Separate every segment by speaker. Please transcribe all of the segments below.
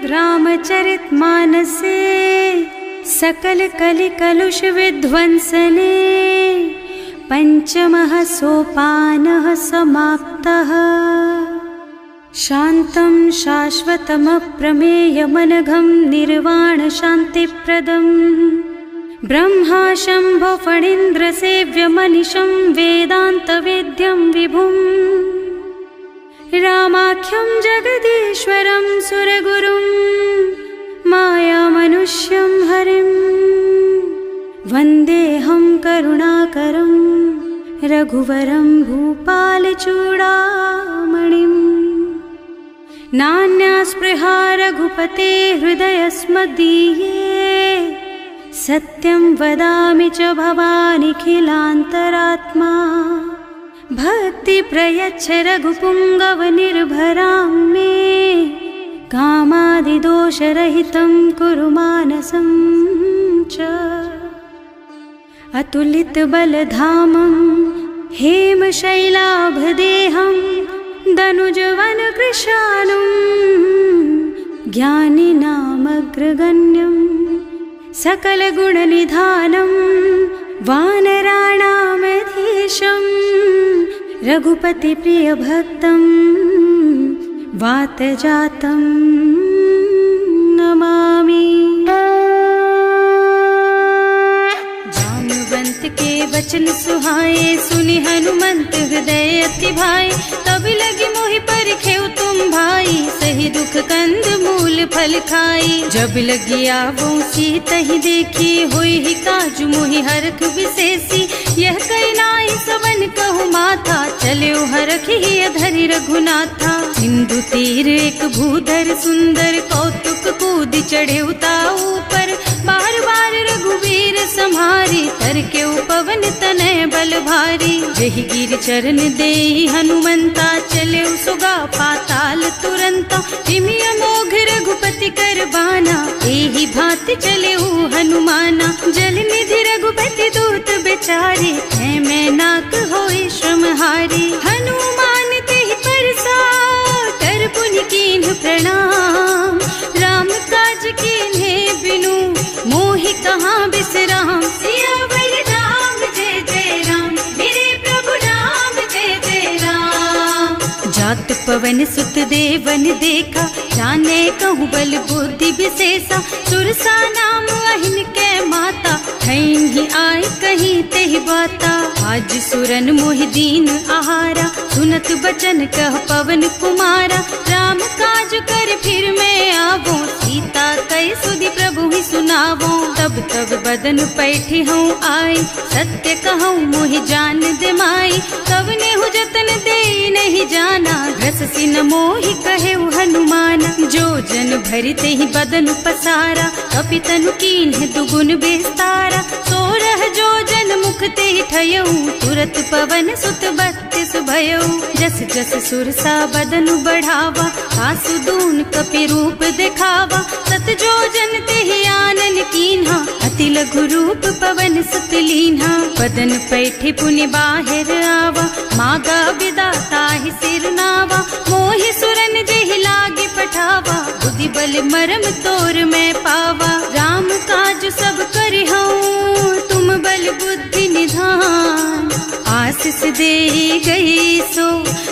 Speaker 1: रामचरितमानसे सकल कलि कलुष विध्वंसने पंचमः सोपानः समाप्तः। शान्तं शाश्वतमप्रमेयमनघं निर्वाण शान्तिप्रदम् ब्रह्मा शम्भो फणीन्द्रसेव्यमनिशं वेदान्तवेद्यं विभुम् रामाख्यं जगदीश्वरं सुरगुरुं मायामनुष्यं हरिं वन्देऽहं करुणाकरं रघुवरं भूपालचूडामणिम्। नान्या स्पृहा रघुपते हृदयस्मदीये सत्यं वदामि च भवानिखिलान्तरात्मा। भक्ति प्रयच्छ रघुपुङ्गवनिर्भरां मे कामादिदोषरहितं कुरु मानसं च। अतुलितबलधामं हेमशैलाभदेहं दनुजवनकृशानुं ज्ञानिनामग्रगण्यं सकलगुणनिधानं वानराणामधीशं रघुपतिप्रियभक्तं वातजातं नमामि। जाम्बवंत के वचन सुहाए सुनि हनुमंत हृदय अति भाए। तब लगी मोहि परिखेउ तुम भाई सही दुख कंद मूल फल खाई। जब लगी आवो सीतहि देखी होई ही काजु मोहि हरख विशेषी। यह कई नाई सवन कहु माथा चले हरखि अधरि रघुनाथा। सिंधु तीर एक भूधर सुंदर कौतुक कूद चढ़े उताऊ पर। बार बार रघुवीर सम्हारी तर के पवन तनय बल भारी। जहि गिर चरण देहि हनुमंता चले सुगा पाताल तुरंता। जिमि अमोघ रघुपति कर बाना एहि भांति चले हनुमाना। जल निधि रघुपति दूत बेचारे है मैं नाक होई श्रमहारी। हनुमान तेहि परसा कर पुनि कीन्ह प्रणाम। राम काज कीन्हे बिनु मोहि कहाँ बिसराम। सियावर राम जय जय राम मेरे प्रभु राम जय जय राम। जात पवन सुत देवन देखा जाने कहूँ बल बुद्धि विशेषा। सुरसा नाम अहिन के माता ही आय कहीं तेहि बाता। आज सुरन मोहि दीन आहारा सुनत बचन कह पवन कुमारा। राम काज कर फिर मैं आवो सीता कई सुधि प्रभु ही सुनावो। तब तब बदन पैठी हूँ आई सत्य कहूँ मोहि जान दे माई। तब ने हु जतन दे नहीं जाना घस सिन मोहि कहे हनुमाना। जो जन भरि तेहि बदन पसारा कपितनु कीन्ह दुगुन बेस्तारा। सोरह जो जन मुख तेहि ठयऊ तुरत पवन सुत 32 भयऊ। जस जस सुरसा बदन बढ़ावा आसु दून कपि रूप दिखावा। सत जो जन तेहि आनन कीन्हा अति लघु रूप पवन सुत लीन्हा। बदन पैठे पुनि बाहिर आवा मागा विदाता ही सिर नावा। मोहि सुरन जेहि लागे पठावा बुद्धि बल मरम तोर मैं पावा। राम काज सब करिहऊँ तुम बल बुद्धि निधान। आशीष दे गई सो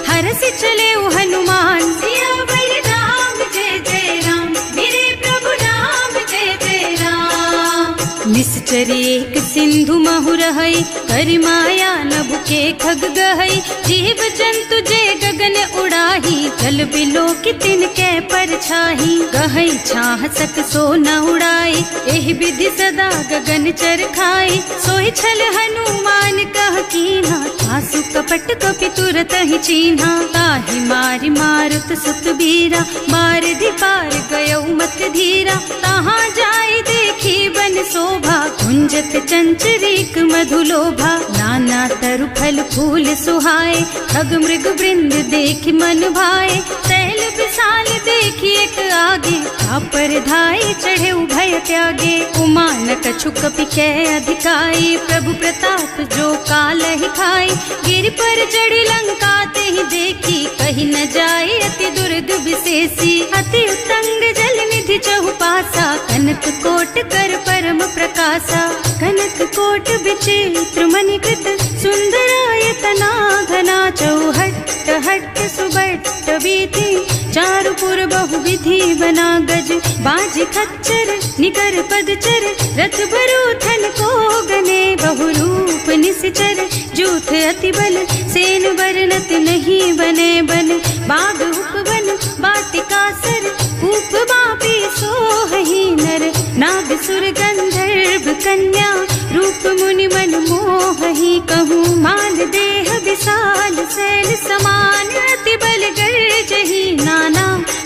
Speaker 1: हरस चले हनुमान। सियावर राम जय जय राम मेरे प्रभु राम जय जय राम। निश्चर एक सिंधु महु रहई करि माया नभु के खग गहई। जीव जंतु जे गगन उड़ाही जल बिलो की तिनके परछाही। गहई छाह सक सो न उड़ाई एहि विधि सदा गगन चर खाई। सोई छल हनुमान कह कीन्हा आसु कपट कपि तुरत ही चीन्हा। ताहि मारि मारुत सुत बीरा बारिधि पार गयौ मत धीरा। तहाँ जाय देखी बन शोभा कुंजत चंचरीक मधुलोभा। नाना तरु फल फूल सुहाए खग मृग वृंद देखि मन भाए। सैल विशाल देखी एक आगे पर धाई चढ़े भय त्यागे। उमान कछु कपि कै अधिकाई प्रभु प्रताप जो काल ही खाई। गिर पर चढ़ी लंका ते ही देखी कहीं न जाए अति दुर्द विशेषी। अति उत्तंग जल निधि नगर चहुपासा, कनक कोट कर परम प्रकाशा। कनक कोट विचित्र मणिकृत, सुंदरायतना घना। चौहट्ट हट्ट सुबट्ट वीथि, चारुपुर बहुविधि बना। गज बाज खच्चर निकर पदचर, रथ बरूथन को गने। बहुरूप निश्चर जूथ अति बल, सेन बरनत नहीं बने। बन बाग उपवन वाटिका सर, कूप बापी सोहहि नर। नाग सुर गंधर्व कन्या, रूप मुनि मन मोहहि। कहूँ माल देह विशाल, शैल समान अति बल गर्जहि। नाना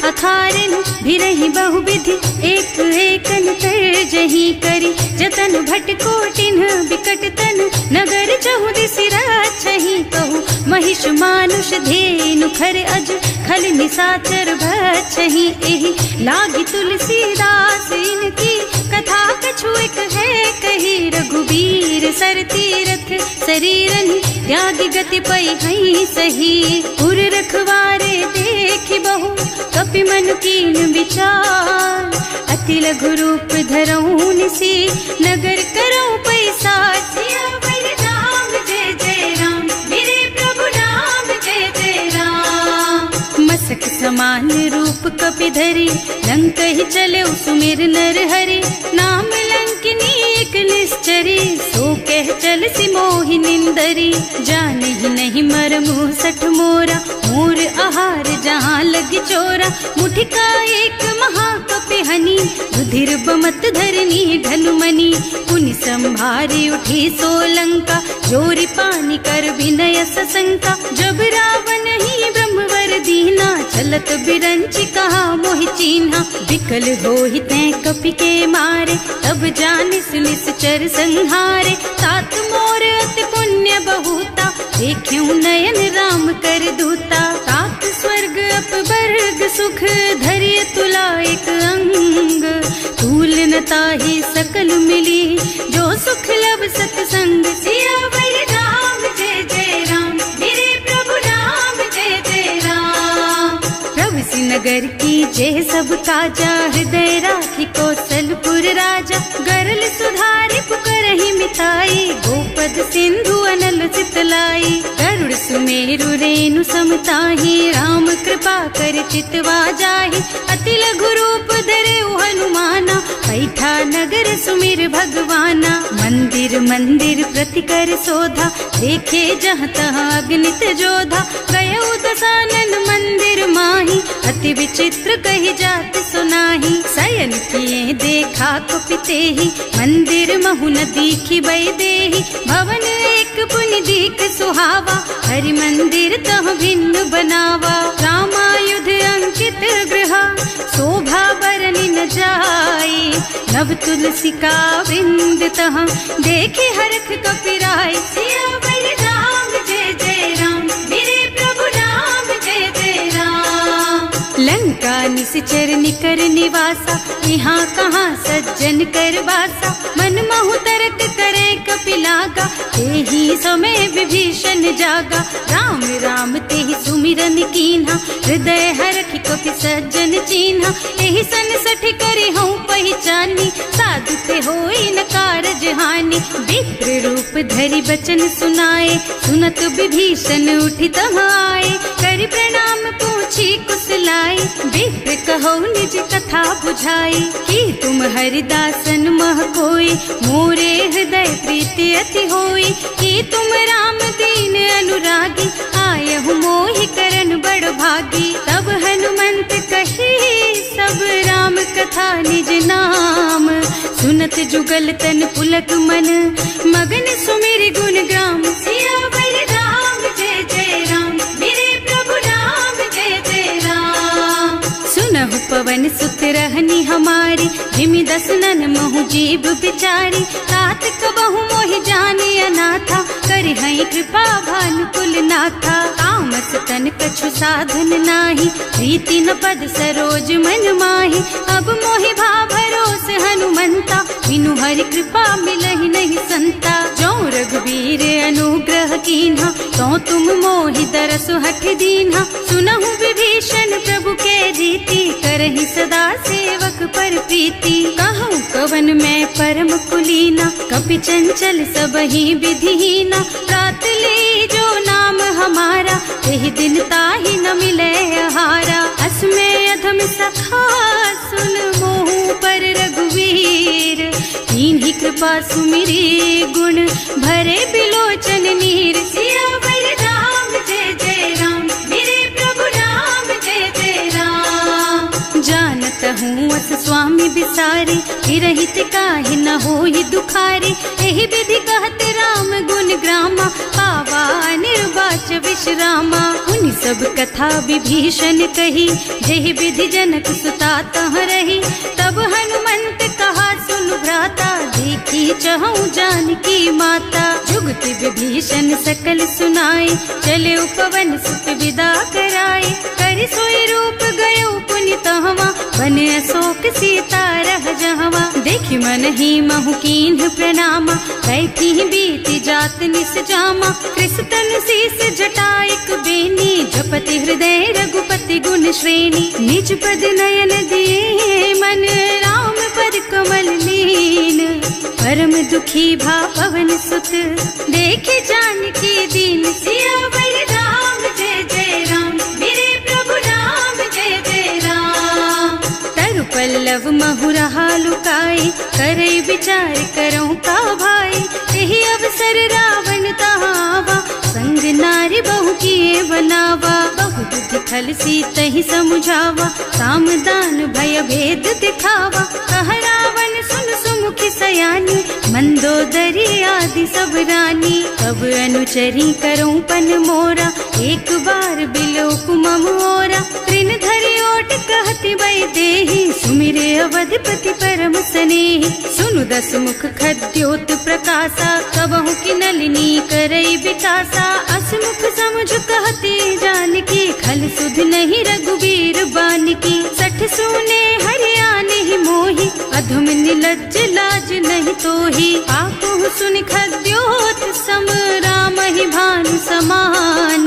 Speaker 1: अखारिन भिरहि बहुविधि, एक एकन तर्जहि। करि जतन भट कोटिन बिकट तन, नगर चहुदिसि रक्षहि। कहूँ महिष मानुष धेनु खर अज, खल निशाचर भक्षहि। एहि लागी तुलसीदास इनकी, कथा कछु एक है कही। रघुबीर सर तीरथ शरीरनि, त्यागी गति पै हई सही। उर रखवारे देखि बहु, कपि मनु कीन विचार। अति लघु रूप धरऊँ निसी, नगर करऊँ पैसार। सियावर राम जय जय राम, मेरे प्रभु राम जय जय राम। मसक समान रूप कपि धरि, लंक ही चले सुमिर नर हरि। नाम लंकिनी एक निश्चरी, सो कह चल सी मोहि निंदरी। जाने ही नहीं मरमु सठ मोरा, मोर आहार जहाँ लग चोरा। मुठिका एक महाकपि हनि, रुधिर बमत धरनी ढलुमनि। पुनि संभारी उठी सोलंका, जोरी पानी कर विनय सशंका। जब रावण ही ब्रह्मवर दीना, चलत बिरंचि कहा मोहि चीन्हा। विकल होहि तैं कपि के मारे, तब जानिस निश्चर संहारे। तात मोर अति पुण्य बहुता, देख्यूं नयन राम कर दूता। तात स्वर्ग अपवर्ग सुख, धरिय तुला एक अंग। तूल न ताहि सकल मिली, जो सुख लब सतसंग। सियावर राम जय जय राम, मेरे प्रभु राम जय जय राम। प्रभु सि नगर की जय सब काजा, हृदय राखी कौशलपुर राजा। गरल सुधारि पुकारहि मिताई, गोपद सिंधु अनल चितलाई। गरुड़ सुमेरु रेणु समताहि, राम कृपा कर चितवा जाहि। अति लघु रूप धरे हनुमाना, बैठा नगर सुमिर भगवाना। मंदिर मंदिर प्रति कर शोधा, देखे जहाँ तहाँ अगणित जोधा। गयो दशानन मंदिर माही, अति विचित्र कही जात सुनाही। शयन किए देखा कुपितेहि, मंदिर महु न दीखि बैदेहि। भवन एक पुनि दीख सुहावा, हरि मंदिर तह भिन्न बनावा। रामायुध अंकित गृह, शोभा बरनि न जाई। नव तुलसी का वृंद तह, देखे हरख कपिराई। सियावर राम जय जय राम, मेरे प्रभु राम जय जय राम। लंका निश्चर निकर निवासा, यहाँ कहाँ सज्जन कर वासा। मन महु तरक करे कपिलागा, तेहि समय विभीषण जागा। राम राम तेहि सुमिरन कीन्हा, हृदय हरखि कपि सज्जन चीन्हा। एहि सन सठ करि हऊँ पहिचानी, साधु ते होई न कारज हानि। विप्र रूप धरि बचन सुनाए, सुनत विभीषण उठि तहाँ आए। करि प्रणाम पूछी कुशलाई, विप्र कहो निज कथा बुझाई। कि तुम हरिदासन मह कोई, मोरे हृदय प्रीति अति होई। कि तुम राम दीन अनुरागी, आयहु मोहि करन बड़ भागी। तब हनुमंत कही सब राम कथा निज नाम। सुनत जुगल तन पुलक मन, मगन सुमिर गुण ग्राम। सियावर राम जय जय राम, मेरे प्रभु राम जय जय राम। सुनहु पवन सुत रहनी हमारी, जिमि दसनन महु जीव बिचारी। तात कबहु मोहि जानी अनाथा, करि हई कृपा भानुकुल नाथा। तामस तन कछु साधन नाही, प्रीति न पद सरोज मन माही। अब मोहि भा भरोस हनुमंता, बिनु हरि कृपा मिलहि नहीं संता। जो रघुबीर अनुग्रह कीन्हा, तो तुम मोहि दरसु हठ दीन्हा। सुनहु विभीषण प्रभु के रीति, करहि सदा सेवक पर प्रीति। कहूँ कवन मैं परम कुलीना, कपि चंचल सबहि विधिहीना। रात ले जो नाम हमारा, तेहि दिन ताहि न मिले आहारा। असमय अधम सखा सुन मोहु पर रघुवीर, कीन्ही कृपा सुमिरी गुण भरे बिलोचन नीर। सियावर राम जय जय राम, मेरे प्रभु राम जय जय राम। जानत हूँ अस स्वामी बिसारी, हिरहित काहि न होहि दुखारी। एहि विधि कहत राम गुण ग्रामा, पावा निर्वाच विश्रामा। उनि सब कथा विभीषण कही, जेहि विधि जनक सुता तह रही। तब हनुमंत कहा सुनु भ्राता, देखी चहु जानकी माता। जुगति विभीषण सकल सुनाई, चले उपवन सुत विदा कराई। करि सोई रूप गयो पुनि तहवा, बने अशोक सीता रह जहवा। देखि मन ही महु कीन्ह प्रणामा, कैथी बीति जात निस जामा। कृष्ण शीस जटाइक बेनी, जपति हृदय रघुपति गुण श्रेणी। निज पद नयन दिए मन, राम पद कमल लीन। परम दुखी भा पवन सुत, देखे जानकी दीन। सियावर राम जय जय राम, मेरे प्रभु राम जय जय राम। तरु पल्लव महुरहा लुकाई, करई विचार करऊँ का भाई। तेहि अवसर रावण तहावा, संग नारी बहु किए बनावा। बहु बुद्धि खल सीतहि समुझावा, साम दान भय भेद दिखावा। कह रावण सुन सुमुखी सयानी, मंदोदरी आदि सब रानी। तब अनुचरी करऊँ पन मोरा, एक बार बिलोक मम ओरा। तृण धरि ओट कहति वै देहि, सुमिरे अवधपति परम स्नेहि। सुनु दस मुख खद्योत प्रकाशा, कबहु की नलिनी करई विकासा। असमुख समुझ कहती जानकी, खल सुध नहीं रघुवीर बानकी। सठ सूने हरियाणे ही मोहि, अधम निलज्ज लाज नहीं तोहि। आकुह सुनि खद्योत सम, राम ही भानु समान।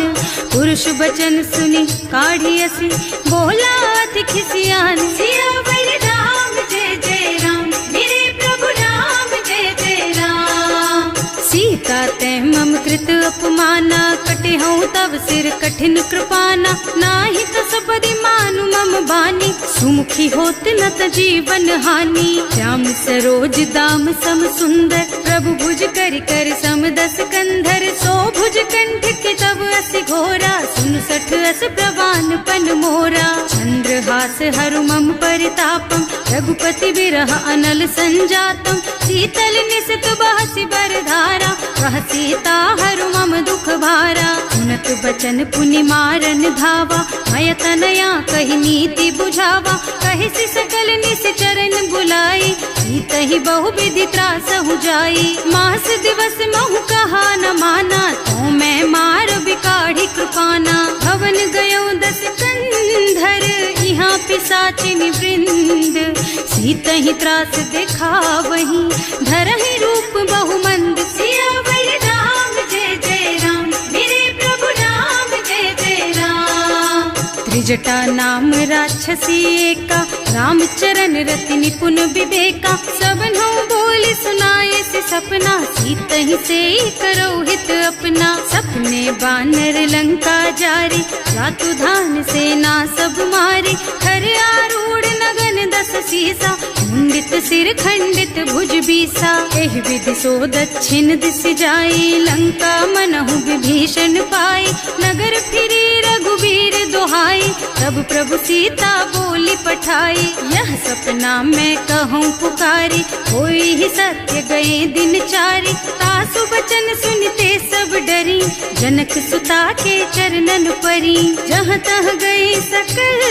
Speaker 1: पुरुष बचन सुनि काढ़ियसि, बोला अति खिसियान। सियावर राम जय जय राम, मेरे प्रभु राम जय जय राम। सीता तै मम कृत अपमाना, कटे हूँ तब सिर कठिन कृपाना। नाही त सबदि मानु मम बानी, सुमुखी होत न त जीवन हानि। श्याम सरोज दाम सम सुंदर, प्रभु भुज कर कर सम दस कंधर। सो भुज कंठ के तब असि घोरा, सुन सठ अस प्रवान पन मोरा। चंद्रहास हरु मम परितापम, रघुपति विरह अनल संजातम। शीतल निसित बहसि बरधारा, कह सीता हरु मम दुख भारा। सुनत बचन पुनि मारन धावा, मय तनया कहि नीति बुझावा। कहि सि सकल निश्चरण बुलाई, सीतहि बहु विधि त्रासहु जाई। मास दिवस महु कहा न माना, तो मैं मार बिकाढ़ी कृपाना। भवन गयो दस कंधर, यहाँ पिशाचिनि वृंद। सीतहि त्रास दिखावहि, धरहि रूप बहु मंद। सियावर राम जय जय राम, मेरे प्रभु राम जय जय राम। त्रिजटा नाम राक्षसी एका, राम चरण रति निपुण विवेका। सबनों बोली सुनाए से सपना, सीतहि से करो हित अपना। सपने बानर लंका जारी, जातु धान सेना सब मारी। खर आरूढ़ नगन दस सीसा, मुंडित सिर खंडित भुज बीसा। एहि विधि सो दक्षिण दिस जाई, लंका मनहु विभीषण पाई। नगर फिरी रघुवीर दोहाई, तब प्रभु सीता बोली पठाई। यह सपना मैं कहूँ पुकारी, होई ही सत्य गए दिन चारी। तासु बचन सुनते सब डरी, जनक सुता के चरणन परी। जहाँ तह गए सकल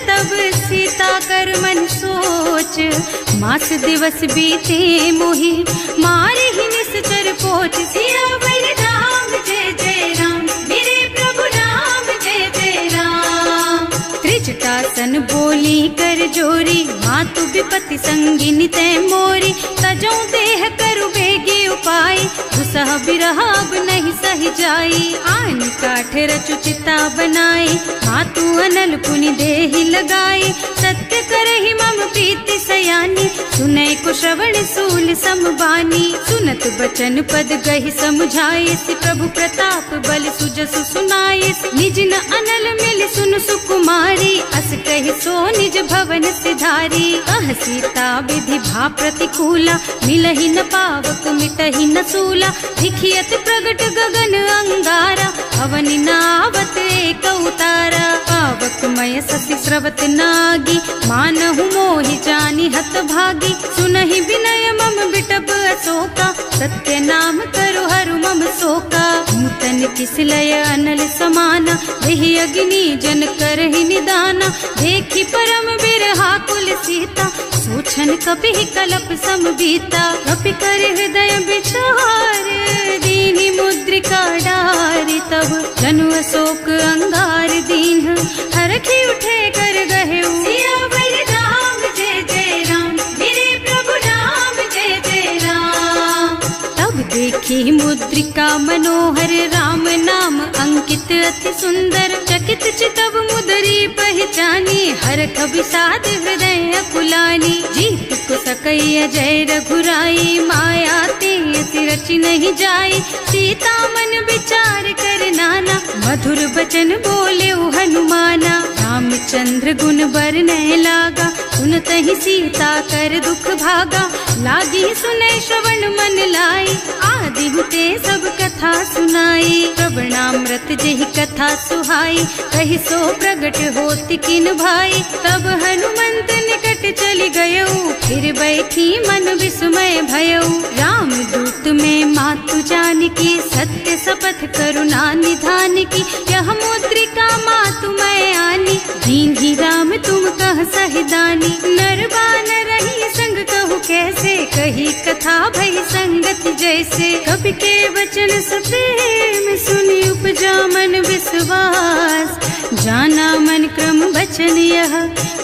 Speaker 1: तब सीता कर मन सोच। मास दिवस बीते मोहि, मारे ही निश्चर पोच। सियावर राम जय जय राम, मेरे प्रभु राम जय जय राम। त्रिजटा सन बोली कर जोरी, मातु विपत्ति संगिनी तै मोरी। तजो देह करु बेगी उपाय, दुसह बिरह अब नहीं सही जाई। आन काठ रचु चिता बनाई, मातु अनल पुनि देहि लगाई। सत्य करहि मम प्रीति सयानी, सुनै को श्रवण सूल समबानी। सुनत बचन पद गहि समुझाई, प्रभु प्रताप बल सुजसु सुनाई। निज न अनल मिल सुन सुकुमारी, अस कहि सो निज भवन सिधारी। कह सीता विधि भा प्रतिकूला, मिलहि न पावक मिटहि न सूला। दिखियत प्रगट गगन अंगारा, अवनि नावत एक उतारा। पावक मय ससि स्रवत नागी, मानहु मोहि जानि हत भागी। सुनहि विनय मम बिटप अशोका, सत्य नाम करु हरु मम शोका। नूतन किसलय अनल समाना, देहि अग्नि जन करहि निदाना। देखि परम बिरहा कुल सीता, सोचन कपि कलप सम बीता। कपि कर हृदय विचार, दीनि मुद्रिका डारि। तब जनु अशोक अंगार दीन, हरखि उठे कर गहे। सियावर राम जय जय राम, मेरे प्रभु राम जय जय राम। तब देखी मुद्रिका मनोहर, राम नाम अंकित अति सुंदर। चकित चितव मुदरी पहचानी, हरख विषाद हृदय अकुलानी। जीत को सकई अजय रघुराई, माया ते रचि नहीं जाई। सीता मन विचार कर नाना, मधुर बचन बोले हनुमाना। रामचंद्र गुण बरनय लागा, सुनत ही सीता कर दुख भागा। लागी सुनै श्रवण मन लाई, आदि हुते सब कथा सुनाई। प्रवणामृत जेहि कथा सुहाई, कहि सो प्रगट होति किन भाई। तब हनुमंत निकट चली गयऊ, फिर बैठी मन विस्मय भयऊ। राम दूत में मातु जानकी, सत्य शपथ करुणा निधान की। यह मुद्रिका मातु मैं आनी, दीन्ही राम तुम कह सहिदानी। नर बानर रही संग कहु कैसे, कही कथा भई संगति जैसे। कवि के वचन सप्रेम सुनि उपजा मन विश्वास। जाना मन क्रम वचन यह,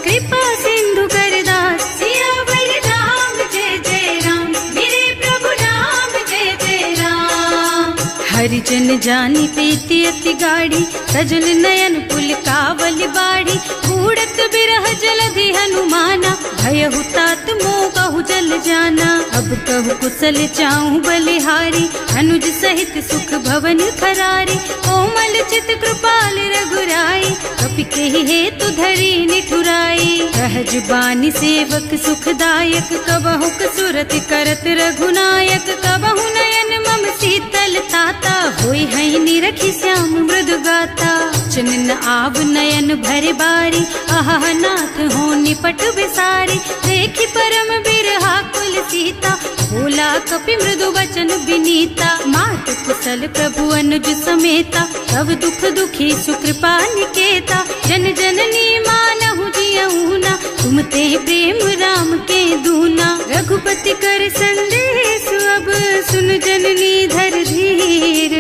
Speaker 1: कृपा सिंधु कर दास। सियावर राम जय जय राम, मेरे प्रभु राम जय जय राम। हरिजन जानी प्रीति अति गाढ़ी, सजल नयन पुल कावल बाड़ी। बूढ़त बिरह जलधि हनुमाना, भयहु तात मोह कहु जल जाना। अब कहु कुशल चाहूं बलिहारी, अनुज सहित सुख भवन खरारी। कोमल चित कृपाल रघुराई, कपि केहि हेतु धरी निठुराई। सहज बानी सेवक सुखदायक, कबहु कसुरत करत रघुनायक। कबहु नयन मम शीतल ताता, होई हई निरखि श्याम मृदु गाता। चनन आव नयन भरे बारी, आहा नाथ हो निपट बिसारी। देखि परम बिरहा कुल सीता, बोला कपि मृदु वचन विनीता। मात कुशल प्रभु अनुज समेता, सब दुख दुखी सुकृपा निकेता। जन जननी मानहु जियऊना, तुम ते प्रेम राम के दूना। रघुपति कर संदेश अब सुन जननी धर धीर।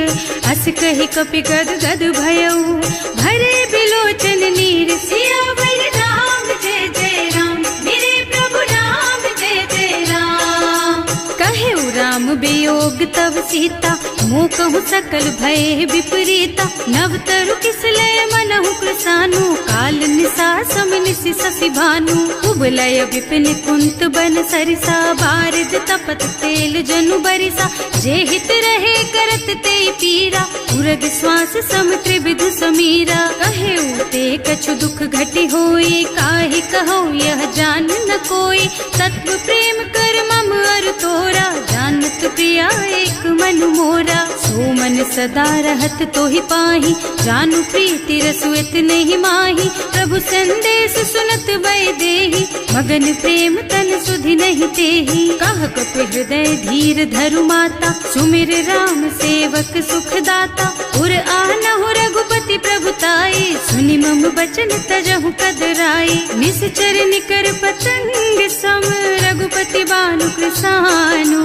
Speaker 1: अस कहि कपि गद गद भयऊ, भरे बिलोचन नीर। सियावर राम जय जय राम, मेरे प्रभु राम जय जय राम। कहे राम वियोग तव सीता, मोह कहु सकल भय विपरीता। नव तरु किसलय मनहु कृसानु, काल निसा सम निसि शशि भानु। उबलय विपिन कुंत बन सरिसा, बारिद तपत तेल जनु बरिसा। जे हित रहे करत ते पीरा, उरग श्वास सम त्रिविध समीरा। कहे ते कछु दुख घटि होई, काहि कहो यह जान न कोई। तत्व प्रेम कर मम अर तोरा, जानत प्रिया एक मन मोरा। सो मन सदा रहत तोहि पाही, जानु प्रीति रसु इतने ही माही। प्रभु संदेश सुनत वै देहि, मगन प्रेम तन सुधि नहीं तेहि। कह कपि हृदय धीर धरु माता, सुमिर राम सेवक सुखदाता। उर आनहु रघुपति प्रभुताई, सुनि मम बचन तजहु कदराई। निश्चर निकर पतंग सम, रघुपति बानु कृसानु।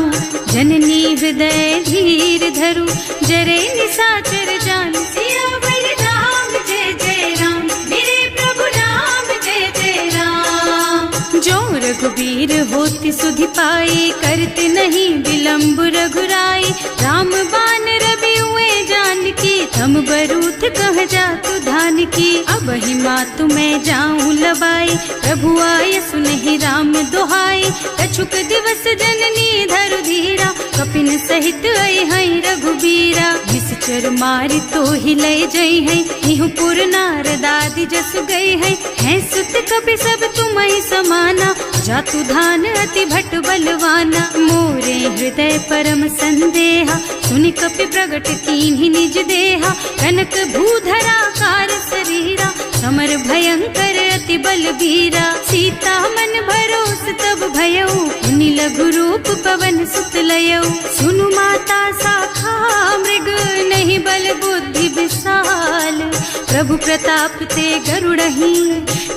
Speaker 1: जननी हृदय धीर धरु, जरे निशाचर जानु। सियावर राम जय जय राम, मेरे प्रभु राम जय वीर होती सुधि पाई, करते नहीं विलम्ब रघुराई। राम बान रवि हुए जानकी, थम बरूथ कह जातु धान की। अब ही मातु मैं जाऊं लबाई, प्रभु आय सुनहि राम दोहाई। कछुक दिवस जननी धरु धीरा, कपिन सहित आई है रघुबीरा। निश्चर मारी तो ही लय जई है, निहुपुर नारदादि जस गई है सुत कपि सब तुम्हि समाना। जातु धान अति भट बलवाना, मोरे हृदय परम संदेहा। सुनि कपि प्रगट कीन्हि निज देहा, कनक भूधरा कार शरीरा। समर भयंकर अति बलबीरा, सीता मन भरोस तब भयउ। मुनि लघु रूप पवन सुत लयउ, सुनु माता शाखा मृग नहीं बल बुद्धि विशाल। प्रभु प्रताप ते गरुड़हि,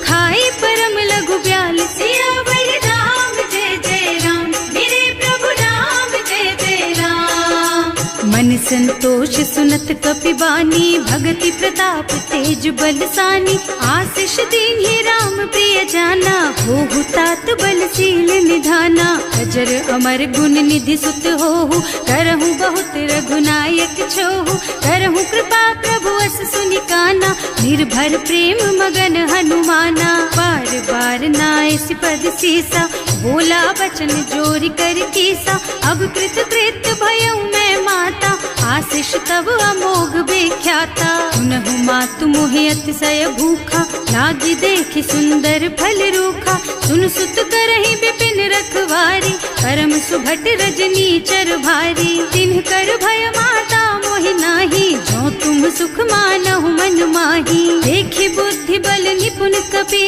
Speaker 1: खाई परम लघु ब्याल। सियावर राम जय जय राम, मेरे प्रभु राम जय जय राम। मन संतोष सुनत कपि बानी, भगति प्रताप तेज बलसानी। आशीष दीन्हि राम प्रिय जाना, होहु तात बलशील निधाना। अजर अमर गुण निधि सुत होहु, करहु बहुत रघुनायक छोहु। करहु कृपा प्रभु अस सुनि काना, निर्भर प्रेम मगन हनुमाना। बार बार नाइस पद सीसा, बोला बचन जोरि कर कीसा। अब कृत कृत भयउ मैं माता, आशीष तब अमोघ विख्याता। सुनहु मातु मोहि अतिशय भूखा, लागी देखि सुंदर फल रूखा। सुन सुत करहि विपिन रखवारी, परम सुभट रजनी चर भारी। तिन्ह कर भय माता मोहि नाही, जो तुम सुख मानहु मन माही। देखि बुद्धि बल निपुण कपि,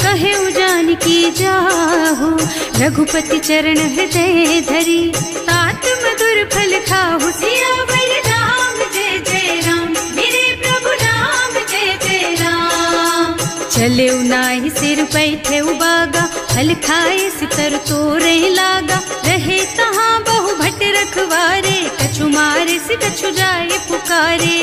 Speaker 1: कहे जानकी जाहु। रघुपति चरण हृदय धरी, तात मधुर फल खाहु। सियावर राम जय जय राम, मेरे प्रभु राम जय जय राम। चले नाहि सिर बैठे बागा, फल खाए सितर तोरे लागा। रहे तहाँ बहु भट रखवारे, कछु मारे से कछु जाए पुकारे।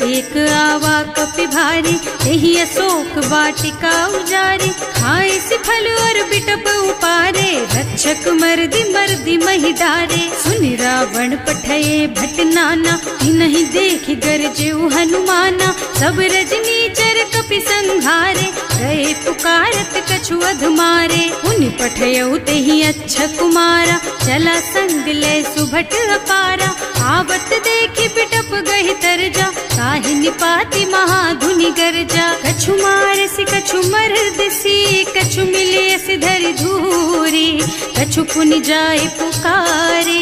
Speaker 1: एक आवा कपि भारी, यही अशोक वाटिका उजारी। खाए से फल और बिटप उपारे, रक्षक मर्दी मर्दी महि डारे। सुनि रावण पठये भट नाना, नहीं देखि गरजे हनुमाना। सब रजनी चर कपि संघारे, गए पुकारत कछु अधमारे। उनि पठयउ तेहि अच्छा कुमारा, चला संग ले सुभट अपारा। आवत देखि बिटप गहि तरजा, काहि निपाति महाधुनि गरजा। कछु मारसि कछु मरदसी, कछु मिले से धरि धूरी। कछु पुनि जाए पुकारे,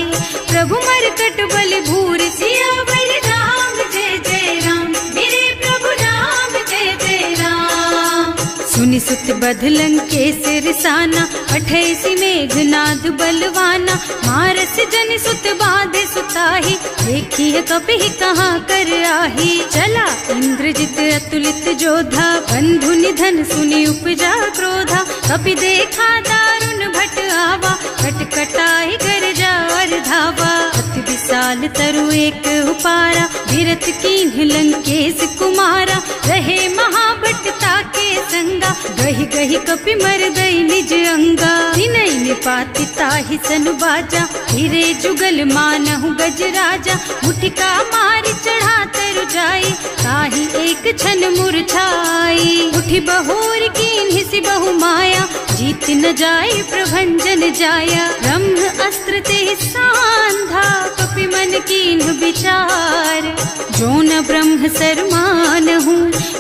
Speaker 1: प्रभु मरकट बल भूरि। सियावर राम जय जय राम, मेरे प्रभु राम जय जय राम। सुनि सुत बधलन के सिरसाना, अठैसी मेघनाद बलवाना। मारस जन सुत बाधे सुताही, देखी है कपि कहाँ कर आही। चला इंद्रजित अतुलित जोधा, बंधु निधन सुनि उपजा क्रोधा। कपि देखा दारुण भट आवा, कटकटाई गरजा और धावा। अति विशाल तरु एक उपारा, विरत कीन्ह लंकेश कुमारा। रहे महाभट ताके संगा, गहि गहि कपि मर गई निज अंगा। तिनहि निपाति ताहि सन बाजा, फिरे जुगल मानहु गज राजा। मुठिका मारि चढ़ा तरु जाई, ताहि एक छन मुरझाई। उठि बहोर कीन्हि सि बहु माया, जीत न जाय प्रभंजन जाया। ब्रह्म अस्त्र ते सांधा, कपि मन कीन्ह विचार। जो न ब्रह्म सरमानहु,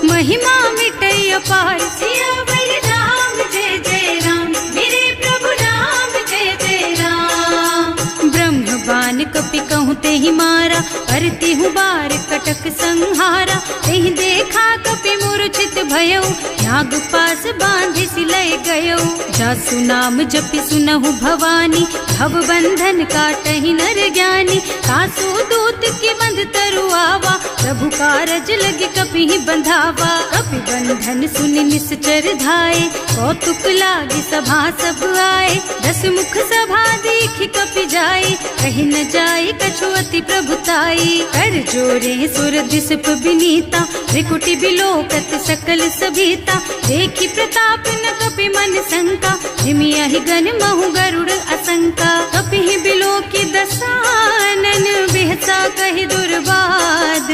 Speaker 1: महिमा मिटै अपार। सियावर राम जय जय राम, मेरे प्रभु राम जय जय राम। ब्रह्म बान कपि कहूँ तेहि मारा, करती हूँ बार कटक संहारा। तेहि देखा कपि मूर्छित भयउ, नाग पास बांधि सिलय गयउ। जासु नाम जपि सुनहु भवानी, भव बंधन काटहि नर ज्ञानी। कासु दूत की बंध तरु आवा, प्रभु कारज लगे कपि बंधावा। कपि बंधन सुनि निश्चर धाये, कौतुक लागी सभा सब आए। दस मुख सभा देखि कपि जाए, कहि न जाए कछु अति प्रभुताई। कर जोरे सुर दिसप बिनीता, त्रिकुटी बिलोकत सकल सभीता। लंका, देखी प्रताप न कपि मन शंका, हिमिया ही गन महु गरुड़ असंका, कपि ही बिलो की दसानन, बिहसा कहि दुर्बाद,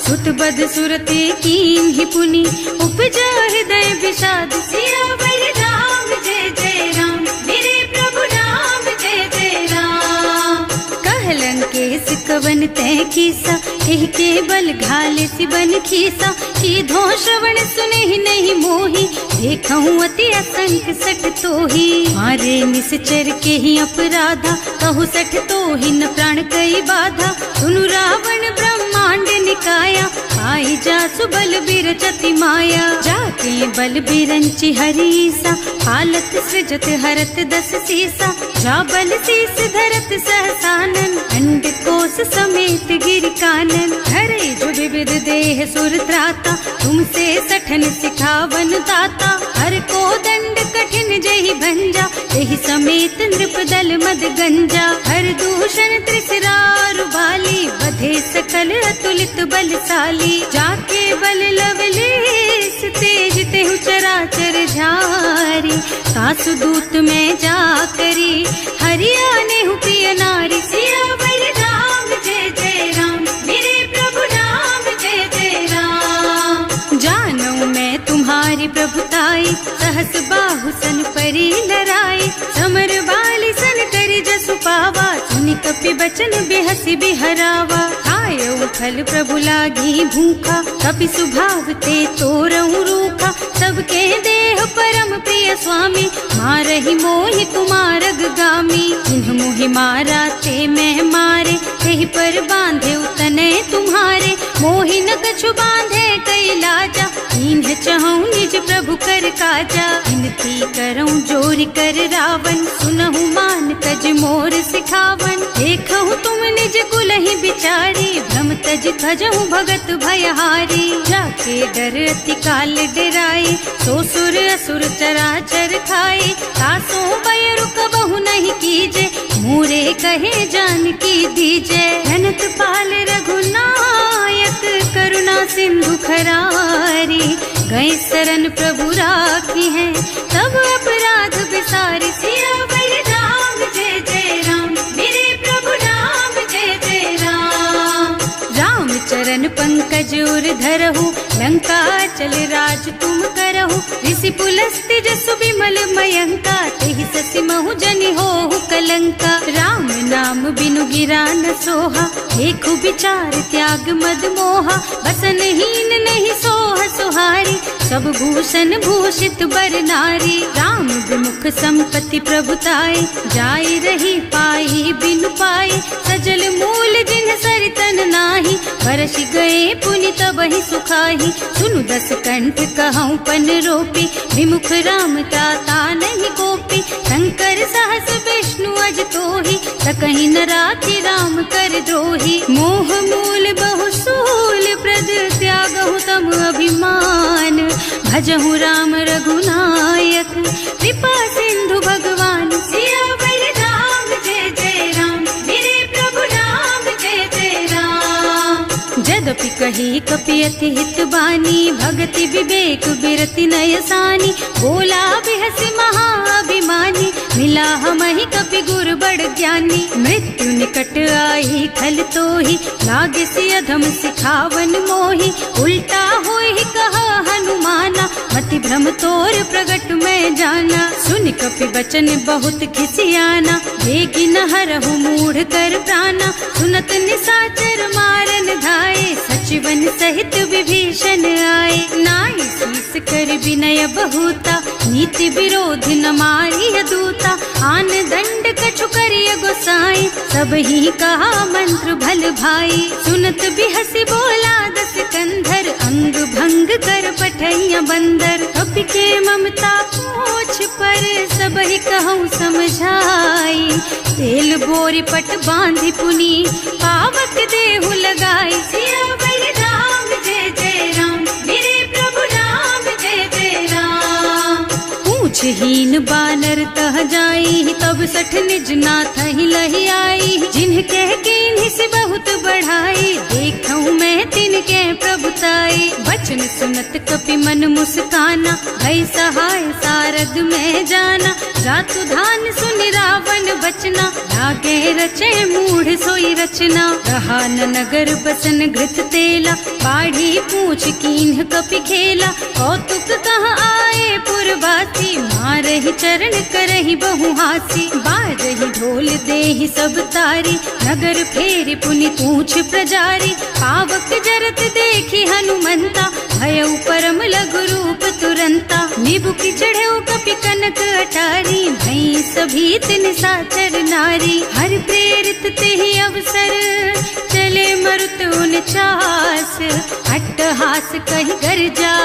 Speaker 1: सुत बद सुरते कीन ही पुनि, उपजा हृदय विषाद, सियावर राम जय जय राम, मेरे प्रभु राम जय जय राम। कहलन के सिकवन तय कीसा, एह के बल घाले सिबन खीसा, की धो श्रवण सुने ही नहीं मोही, देखऊं अति असंख सठ तोही, मारे निश्चर के ही अपराधा, कहु सठ तोही न प्राण कई बाधा, सुनु रावण ब्रह्मांड निकाया, आई जा सुबल बिरचति माया, जाके बल बिरंचि हरीसा, हालत सृजत हरत दस सीसा, जा बल शीस धरत सहसानन, अंड कोस समेत गिर कानन, धरे जो विविध देह सुर त्राता, तुमसे सठन सिखावन ताता, हर को दंड कठिन जहि भंजा, यही समेत नृपदल मद गंजा, हर दूषण त्रिसरारु बाली, बधे सकल अतुलित बलशाली, जाके बल लवलेस तेज तेहु चराचर झारी, सासु दूत में जा करी, हरिया नेहु प्रिय नारी, सियावर राम जय जय राम, मेरे प्रभु राम जय जय राम। जानू मैं तुम्हारी प्रभुताई, सहस बाहु सन परी लराई, समर बाली सन करी जसु पावा, सुनि कपि बचन बेहसी बिहरावा, आयो फल प्रभु लागी भूखा, कपि सुभाव ते तोरऊ रूखा, सबके देह परम प्रिय स्वामी, मारहि मोहि कुमारग गामी, जिन्ह मोहि मारा ते मैं मारे, तेहि पर बांधे उतने तुम्हारे, मोहि न कछु बांधे कई लाजा, इन्ह चहूँ निज प्रभु कर काजा, इनती करऊँ जोरि कर रावण, सुनहु मान तज मोर सिखावन, देखहु तुम निज कुल ही बिचारी, भ्रम तज भजहु भगत भयहारी, जाके डर अति काल डराई, सो सुर असुर चराचर खाए, तासो भय रुक बहु नहीं कीजे, मोरे कहे जान की दीजे, धनत पाल रघुनायक, करुणा सिंधु खरारी, गए शरण प्रभु राखी हैं, तब अपराध बिसारी, सियावर राम जय जय राम, मेरे प्रभु राम जय जय राम। राम चरण पंकज उर धरहु, लंका चल राज तुम करहु, ऋषि पुलस्त्य जसु विमल मयंका, तेहि ससि महु जनि होहु कलंका, राम नाम बिनु गिरा न सोहा, देखु विचार त्याग मद मोहा, बसन हीन नहीं सोह सुहारी, सब भूषण भूषित बर नारी, राम विमुख संपत्ति प्रभुताई, जाई रही पाई बिनु पाई, सजल मूल जिन सरितन नाही, बरस गए पुनि तबहि सुखाही, सुनु दस कंठ कहऊँ पन रोपी, विमुख राम ताता नहीं कोपी, शंकर सहस विष्णु अज तोहि, सकहि न राखि राम कर द्रोही, मोह मूल बहु सूल प्रद, त्यागहु तम अभिमान, भजहु राम रघुनायक, कृपा सिंधु भगवान, सियावर राम जय जय राम, मेरे प्रभु राम जय जय राम। जदपि कही कपि अति हित बानी, भगति विवेक बिरति नयसानी, बोला बिहसि महाअभिमानी, मिला हमहि कपि गुर बड़ ज्ञानी, मृत्यु निकट आई खल तोहि, लागे सि अधम सिखावन मोहि, उल्टा होहि कहा हनुमाना, मति भ्रम तोर प्रगट में जाना, सुनि कपि बचन बहुत खिसियाना, देगी न हरहु मूढ़ कर प्राणा, सुनत निशाचर मारन धाये, सचिवन सहित विभीषण आए, नाई शीस कर विनय बहुता, नीति विरोध न मारिय दूता, आन दंड कछु करिय गोसाई, सब ही कहा मंत्र भल भाई, सुनत बिहसि बोला दस कंधर, अंग भंग कर पठैया बंदर, कपि के ममता पूछ पर, सब ही कहूँ समझाई, तेल बोरी पट बांधि पुनी, पावक देहु लगाई, सियावर राम जय जय राम, मेरे प्रभु राम जय जय राम। पूछहीन बानर तह जाई, तब सठ निज नाथ ही लही आई, जिन्ह कह कीन्हि से बहुत बढ़ाई, देखऊँ मैं तिनके प्रभुताई, बच बचन सुनत कपि मन मुस्काना, भई सहाय सारद में जाना। जातु धान सुनि रावण बचना, लागे रचे मूढ़ सोई रचना। रहा न नगर बसन घृत तेला, बाढ़ी पूछ कीन्ह कपि खेला। कौतुक कहाँ आए पुरवासी, मारहि चरण करहि बहु हासी। बाजहि ढोल देहि सब तारी, नगर फेरि पुनि पूछ प्रजारी। पावक जरत देखि हनुमंता, भयउ परम लघु रूप तुरंता। निबुकि चढ़ेउ कपि कनक अटारी, भई सभीत निशाचर नारी। हर प्रेरित तेहि अवसर, चले मरुत उनचास। अट्टहास कहि गर्जा,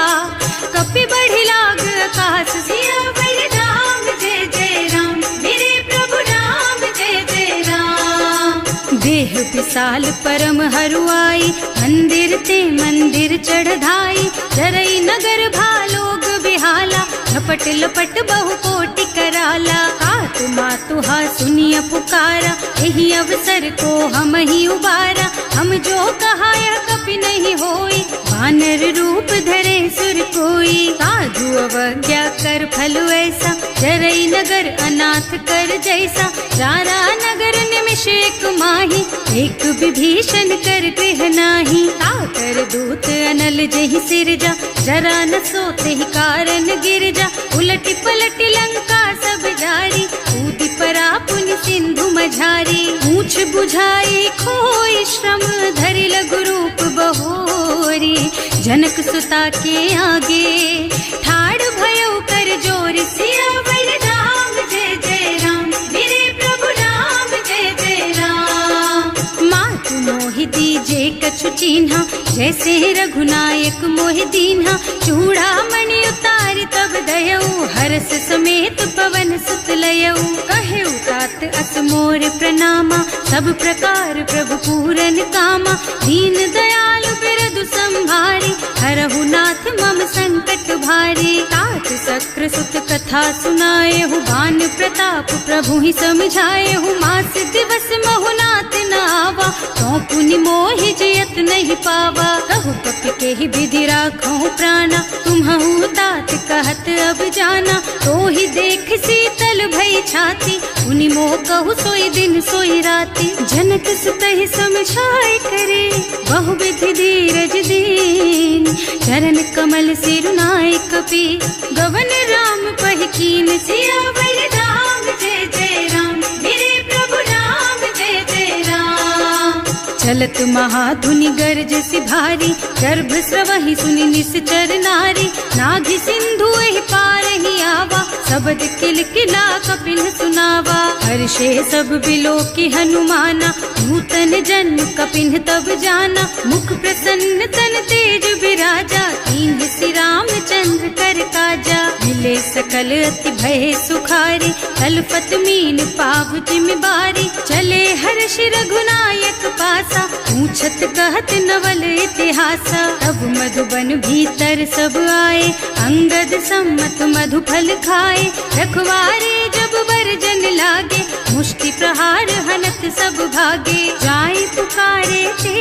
Speaker 1: कपि बढ़ि लाग आकाश। सियावर राम जय जय राम, मेरे प्रभु राम जय जय राम। देह विशाल परम हरुआई, मंदिर ते मंदिर चढ़धाई। जरई नगर भालोग बिहाला, झपट लपट बहु कोटि कराला। आतु मातुहा सुनिय पुकारा, यही अवसर को हम ही उबारा। हम जो कहाय कपि नहीं होई, वानर रूप धरे सुर कोई। साधु अवज्ञा कर फल ऐसा, जरई नगर अनाथ कर जैसा। जारा नगर निमिष एक माही, एक विभीषण कर गृह नाही। ताकर दूत अनल जहि सिरजा, जरा न सोते ही कारण गिरजा। उलटि पलटि लंका सब जारी, कूदि परा पुनि सिंधु मझारी। पूछ बुझाई खोई श्रम, धरि लघु रूप बहोरी। जनक सुता के आगे, ठाड़ भयउ कर जोरी। सियावर राम जय जय राम, मेरे प्रभु राम जय जय राम। मातु मोहि दीजे कछु चिन्हा, जैसे रघुनायक मोहि दीन्हा। चूड़ा मणि उतारि तब दयऊ, हरस समेत पवन सुत लयऊ। कहेउ तात अस मोर प्रणामा, सब प्रकार प्रभु पूरन कामा। दीन दयालु बिरदु संभारी, हरहु नाथ मम संकट भारी। तात सक्र सुत कथा सुनाएहु, बान प्रताप प्रभु ही समझाएहु। मास दिवस महु नाथ न आवा, तो पुनि मोहि जियत नहीं पावा। कहु कपि केहि विधि राखहु प्राणा, तुम्हु तात कहत अब जाना। तो ही देख शीतल भई छाती, उनि मोह कहु सोई दिन सोई राती। जनक सुतहि समझाए करे, बहु विधि धीरज दीन। चरण कमल सिरुनाए कपि, गवन राम पहि कीन। सियावर राम जय जय राम, मेरे प्रभु राम जय जय राम। चलत महाधुनि गर्ज सिभारी, गर्भ स्रवहि सुनि निश्चर नारी। नाभि सिंधु एहि पार ही आवा, सबद किलकिला कपिन सुनावा। हर्षे सब बिलोकि हनुमाना, नूतन जन्म कपिन तब जाना। मुख प्रसन्न तन तेज विराजा, कीन्ह श्री रामचंद्र कर काजा। मिले सकल अति भय सुखारी, तलपत मीन पाव जिम्मेवारी। चले हर्ष रघुनायक पासा, पूछत कहत नवल इतिहासा। तब मधुबन भीतर सब आए, अंगद सम्मत मधु फल खाए। रखवारे जब बरजन लागे, मुष्टि प्रहार हनत सब भागे। जाय पुकारे ते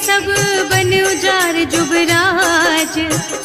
Speaker 1: सब बन उजार जुबराज।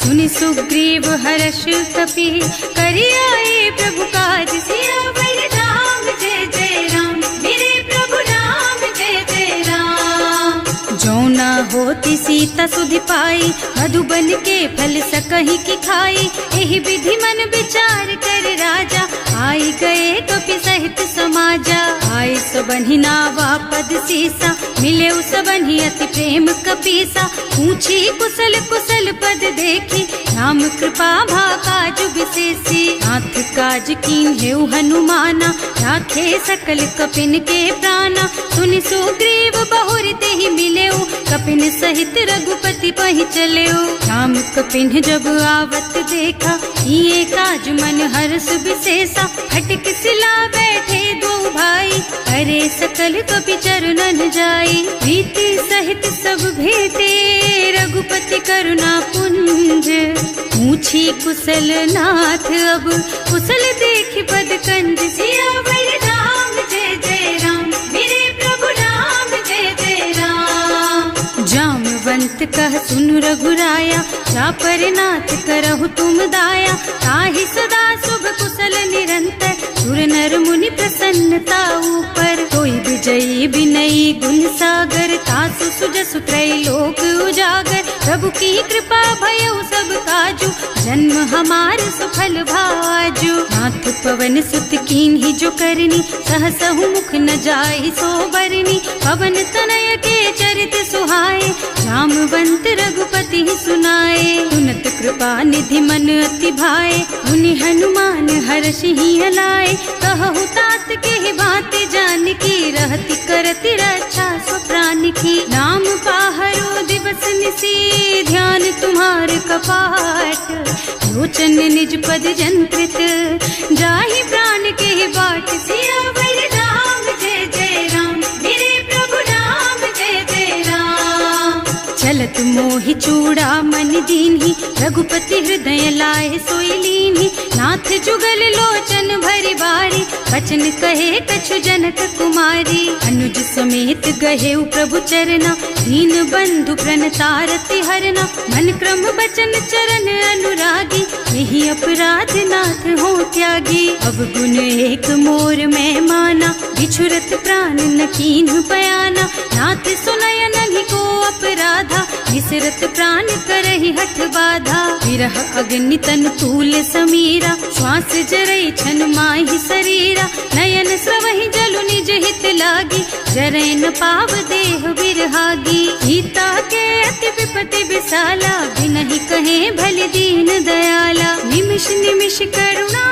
Speaker 1: सुनि सुग्रीव हर्ष कपि, करि आए प्रभु काज। सियावर राम जय जय राम, मेरे प्रभु राम जय जय राम। जौना होती सीता सुधि पाई, मधुबन के फल सकहि की खाई। एहि विधि मन विचार कर राजा, आई गए कपि सहित समाजा। आए सबन्हि नावा पद सीसा, मिले सबन्हि अति प्रेम कपीसा। पूछी कुशल कुशल पद देखी, राम कृपा भा काज विशेषी। नाथ काज कीन्हेउ हनुमाना, राखे सकल कपिन के प्राणा। सुनि सुग्रीव बहुरि तेहि मिलेउ, कपिन सहित रघुपति पहि चलेउ। राम कपिन जब आवत देखा, ये काज मन हर्ष विशेषा। हटक सिला बैठे दो भाई, अरे सकल कपि चरणन जाई। प्रीति सहित सब भेटे, रघुपति करुणा पुंज। पूछी कुशल नाथ अब, कुशल देखि पद कंज। सियावर राम जय जय राम, मेरे प्रभु राम जय जय राम। जामवंत कह सुनु रघुराया, जा पर नाथ करहु तुम दाया। ताहि सदा शुभ कुशल निरंतर, सुर नर मुनि प्रसन्नता ऊपर। कोई विजयी विनयी गुण सागर, तासु सुजसु त्रैलोक उजागर। प्रभु की कृपा भयउ सब काजू, जन्म हमार सुफल भाजू। नाथ पवन सुत कीन्ही जो करनी, सहसहु मुख न जाहि सो बरनी। पवन तनय के चरित सुहाए, जामवंत रघुपति सुनाए। सुनत कृपा निधि मन अति भाए, मुनि हनुमान हर्षि लाए। कहु तात के बात जानकी, रहति करति रक्षा सो प्राण की। नाम पाहरो दिवस निसी, ध्यान तुम्हार कपाट। लोचन निज पद जंत्रित, जाहि प्राण के बाट। सियावर राम जय जय राम, मेरे प्रभु राम जय जय राम। चलत मोहि चूड़ा मन दीन्ही, रघुपति हृदय लाए सोई लीन्ही। नाथ जुगल लोचन भरि बारी, बचन कहे कछु जनक कुमारी। अनुज समेत गहे प्रभु चरना, दीन बंधु प्रणतारति हरना। मन क्रम बचन चरण अनुरागी, यही अपराध नाथ हो त्यागी। अब गुण एक मोर मैं माना, बिछुरत प्राण न कीन्ह बयाना। नाथ सुनय नन्हि को अपराधा, विसरत प्राण करहि हठ बाधा। विरह अग्नि तन तूल समीरा, श्वास जरई छन माहि शरीरा। नयन स्रवहि जलु निज हित लागी, जरै न पाव देह बिरहागी। सीता के अति विपति विसाला, बिनहि कहे भले दीन दयाला। निमिष निमिष करुणा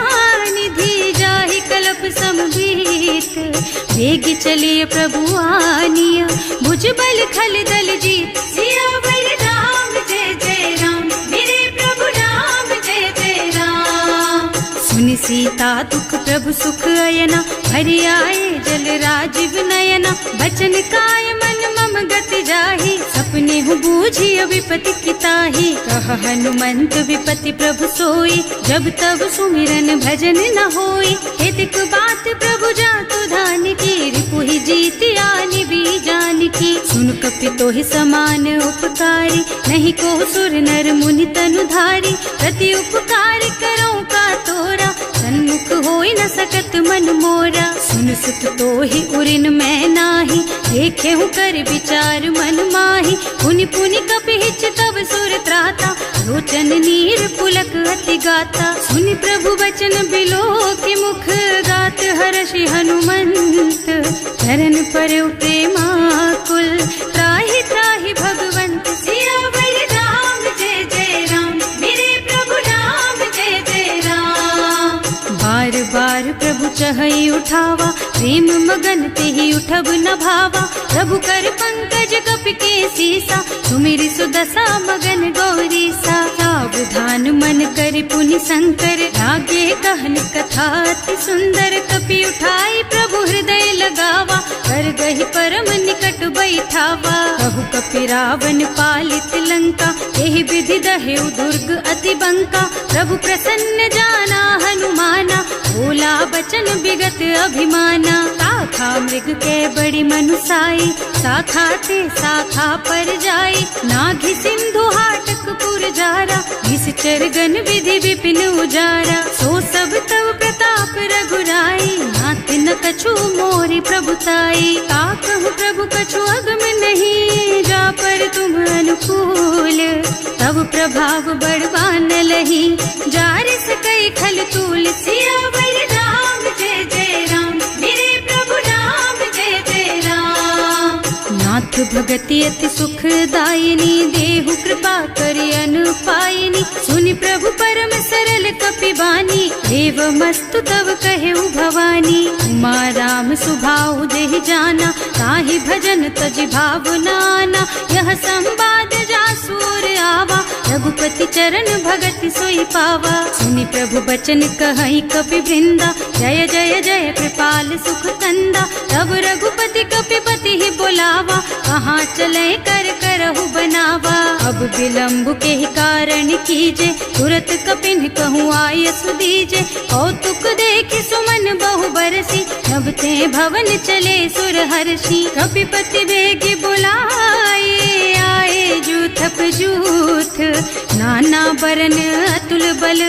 Speaker 1: निधि, जाहि कल्प समभीत। वेग चलिए प्रभु आनिया, भुज बल खल दल जीत। सियावर राम जय जय राम, मेरे प्रभु राम जय जय राम। सुनि सीता दुख प्रभु सुख अयना, हरि आए जल राजीव नयना। बचन काय मन मम गति जाहि, सपने हूँ बूझिय विपति किताहि। कह हनुमंत विपति प्रभु सोई, जब तब सुमिरन भजन न होई। हेतिक बात प्रभु जातु धान की, रिपुहि जीति आनि भी जानकी। सुन कपि तोहि समान उपकारी, नहीं को सुर नर मुनि तनुधारी। प्रति उपकार करो का तोरा, सन्मुख होई न सकत मन मोरा। सुन सुत तोहि उरिन मैं नाही, देखे हूँ कर विचार मन माही। पुनि पुनि कपिहिच तब सुर त्राता, लोचन नीर पुलक अति गाता। सुनि प्रभु बचन बिलो की मुख, गात हर्षि हनुमंत। चरण पर प्रेमाकुल, त्राहि त्राहि भगवंत। सियावर राम जय जय राम, मेरे प्रभु राम जय जय राम। बार बार प्रभु चहई उठावा, प्रेम मगन तेहि उठब न भावा। प्रभु कर पंकज कपि के सीसा, सुमिरि सुदशा मगन गौरीसा। सावधान मन कर पुनि शंकर, लागे कहन कथा अति सुंदर। कपि उठाई प्रभु हृदय लगावा, कर गहि परम निकट बैठावा। कहु कपि रावण पालित लंका, एहि विधि दहेउ दुर्ग अति बंका। प्रभु प्रसन्न जाना हनुमाना, बोला बचन विगत अभिमाना। शाखा मृग के बड़ी मनुसाई, शाखा ते शाखा पर जाई। नाघि सिंधु हाटक पुर जारा, निश्चर गण विधि विपिन उजारा। सो सब तव प्रताप रघुराई, नाथ न कछु मोरि प्रभुताई। का कहु प्रभु कछु अगम नहीं, जा पर तुम अनुकूल। तब प्रभाव बड़वान लही, जारिस कई खल तूल। सियावर राम जय जय राम, मेरे प्रभु राम जय जय राम। नाथ भगति अति सुखदायिनी, देहु कृपा करि अनुपायिनी। सुनि प्रभु परम सरल कपि बानी, देव मस्तु तव कहेउ भवानी। उमा राम सुभाउ देहि जाना, ताहि भजन तजि भावनाना। यह संवाद जासुर आवा, रघुपति चरण भगति सोई पावा। सुनि प्रभु बचन कहई कपि वृंदा, जय जय जय कृपाल सुख कंदा। तब रघुपति कपिपति ही बोलावा, कहाँ चले कर करहु बनावा। अब विलम्ब के ही कारण कीजे, तुरत कपिन कहूँ आय सुदीजे। कौतुक देखि सुमन बहु बरसी, नभ ते भवन चले सुर हर्षि। कपिपति बेग बुलाए, आए जूथप जूथ, नाना बरन अतुल बल,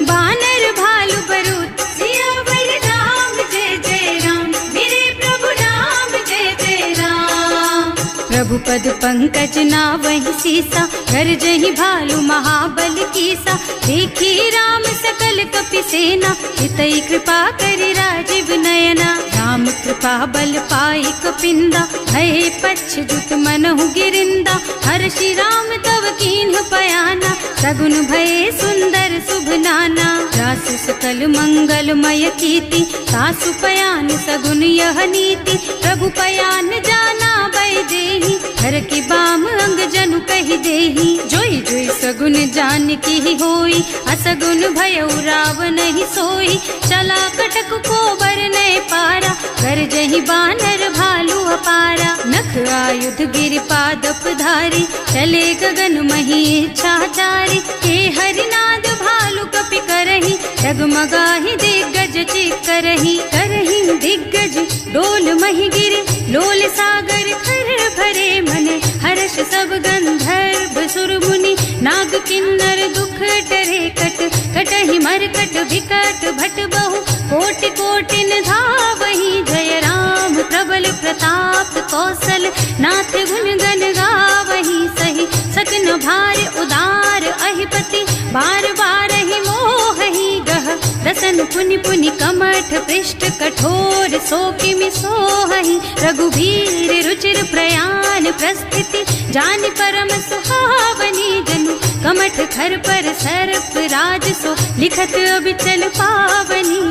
Speaker 1: बानर भालु बरूथ। सियावर राम जय जय राम, मेरे प्रभु राम जय जय राम। प्रभु पद पंकज नावहि सीसा, गरजहि भालु महाबल कीसा। देखी राम सकल कपि सेना, हितै कृपा करि राजीव नयना। राम कृपा बल पाई कपिंदा, भये पच्छ जुत मनहु गिरिंदा। हर्षि राम तव कीन्ह पयाना, सगुन भये सुंदर शुभ नाना। रासु सकल मंगलमय कीर्ति, सासु पयान सगुन यह नीति। प्रभु पयान जाना बैदेही, हर की बाम अंग जनु कहि देही। जोई जोई सगुन जानकी होई, असगुन भयउ रावण ही सोई। चला कटक को बरनय पारा, कर जहि बानर भालु अपारा। नख आयुध गिर पादप धारी, चले गगन मही इच्छाचारी। के हरिनाद भालु कपि करही, डगमगाहि दिग्गज चिक्करही। करही दिग्गज डोल मही गिर, लोल सागर खर भरे मन। हर्ष सब गंधर्व सुर मुनि, नाग किन्नर दुख टरे कट। कटहि मरकट विकट भट बहु, कोटि कोटिन धावहि। जय राम प्रबल प्रताप कौशल, नाथ गुण गण गावहि। सही सकन भार उदार अहिपति, बार बार ही मोहहि गह। रसन पुनि पुनि कमठ पृष्ठ, कठोर सोकिमि सोहहि। रघुवीर रुचिर प्रयाण प्रस्थिति, जानि परम सुहावनी। जनु कमठ खर पर सर्प राज सो, लिखत अबिचल पावनी।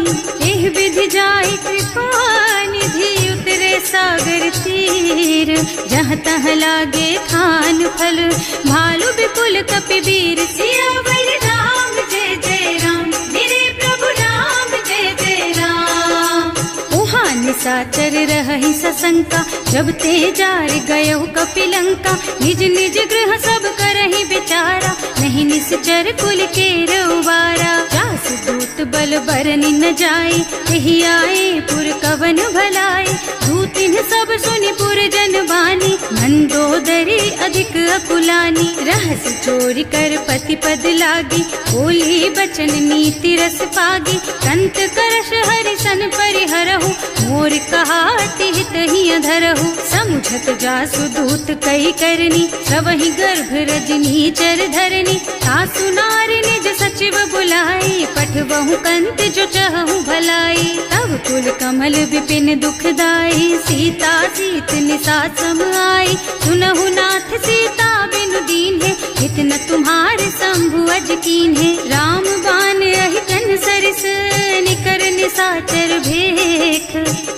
Speaker 1: एह विधि जाहि कृपा निधि, उतरे सागर तीर। जहाँ तहाँ लागे खान फल, भालु विपुल कपि वीर। सियावर राम जय जय राम, मेरे प्रभु राम जय जय राम। उहाँ निशाचर रहहि सशंका, जब ते जार गयहु कपिलंका। निज निज गृह सब करहि विचारा, नहीं निश्चर कुल केर उबारा। जास दूत बल बरनि न जाय, एहि आए पुर कवन भलाई। दूतिन सब सुनि पुर जन बानी, मंदोदरी अधिक अकुलानी। रहस चोरी कर पति पद लागी, बोली बचन नीति रस पागी। कंत करश हरि सन परिहरहु, मोर कहाति हित ही अधरहु। समुझत जासु दूत कई करनी, सबहि गर्भ रजनी चर धरनी। सासु नारी निज सचिव बुलाई, पठवहु कंत जो चहु भलाई। तब कुल कमल विपिन दुखदाई, सीता सीत निसा सम आई। सुनहु नाथ सीता बिनु दीन्हे, हित न तुम्हारे शंभु अज कीन्हे। राम बान अहितन सरिस, निकर निसाचर भेख।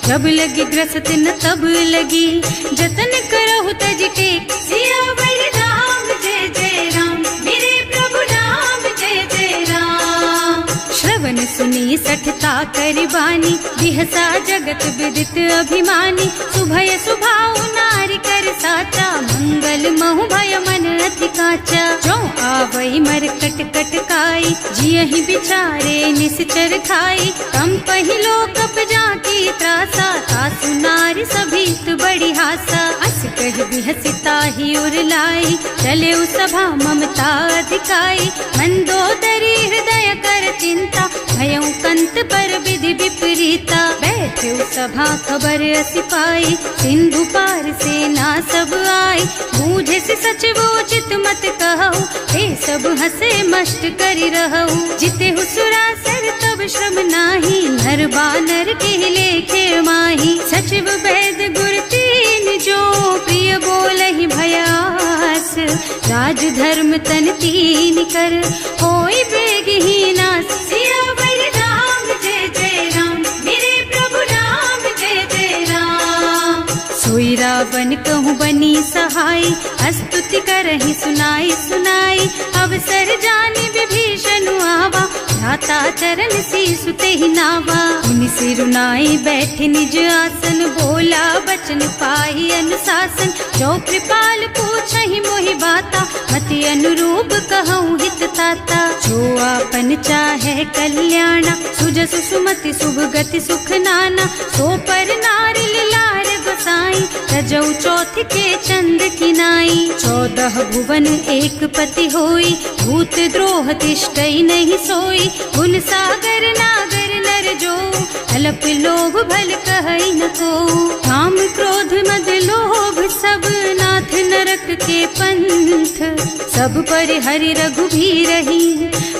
Speaker 1: जब लगी ग्रसत न तब लगी, जतन करहु तज टेक। सियावर राम जय जय राम, मेरे प्रभु राम जय जय राम। श्रवण सुनी सठता करबानी, बिहसा जगत विदित अभिमानी। सुभय सुभाउ नारी कर साचा, मंगल महु भय मन अति काचा। जो आवई मरकट कटकाई, जियहि बिचारे निश्चर खाई। कंपहि लोक जाकी त्रासा, सासु नारी सभीत बड़ी हासा। अस कह बिहसिता ही उरलाई, चले सभा ममता अधिकाई। मंदोदरी हृदय कर चिंता, भयउ कंत पर विधि विपरीता। बैठे सभा खबर असी पाई, सिंधु पार सेना सब आई। बूझे से सचिवो चित मत कहु, हे सब हसे मष्ट करि रहु। जिते हुसुरासर तब श्रम नाही, नर बानर के लेखे माही। सचिव वैद गुर तीन जो, प्रिय बोलहि भयास। राज धर्म तन तीन कर, होई बेगहीना। सियावर राम जय जय राम, मेरे प्रभु राम जय जय राम। सोई रावण कहूँ बनी सहाय, स्तुति करहि सुनाई सुनाई। अवसर जानि विभीषण आवा, भ्राता चरण सीसु तेहि नावा। मुनि सिरुनाई बैठे निज आसन, बोला बचन पाहि अनुशासन। जो कृपाल पूछहि मोहि बाता, मति अनुरूप कहूँ हित ताता। जो आपन चाहे कल्याणा, सुजसु सुमति शुभ गति सुख नाना। सो पर नारी लार गोसाई, बनाई, रजऊ चौथ के चंद की नाई। 14 भुवन एक पति होई, भूत द्रोह तिष्ठई नहीं सोई। गुण सागर नागर नर जो, अल्प लोभ भल कहई न को। काम क्रोध मद लोभ सब, नाथ नरक के पंथ। सब पर हरि रघुबीरहि,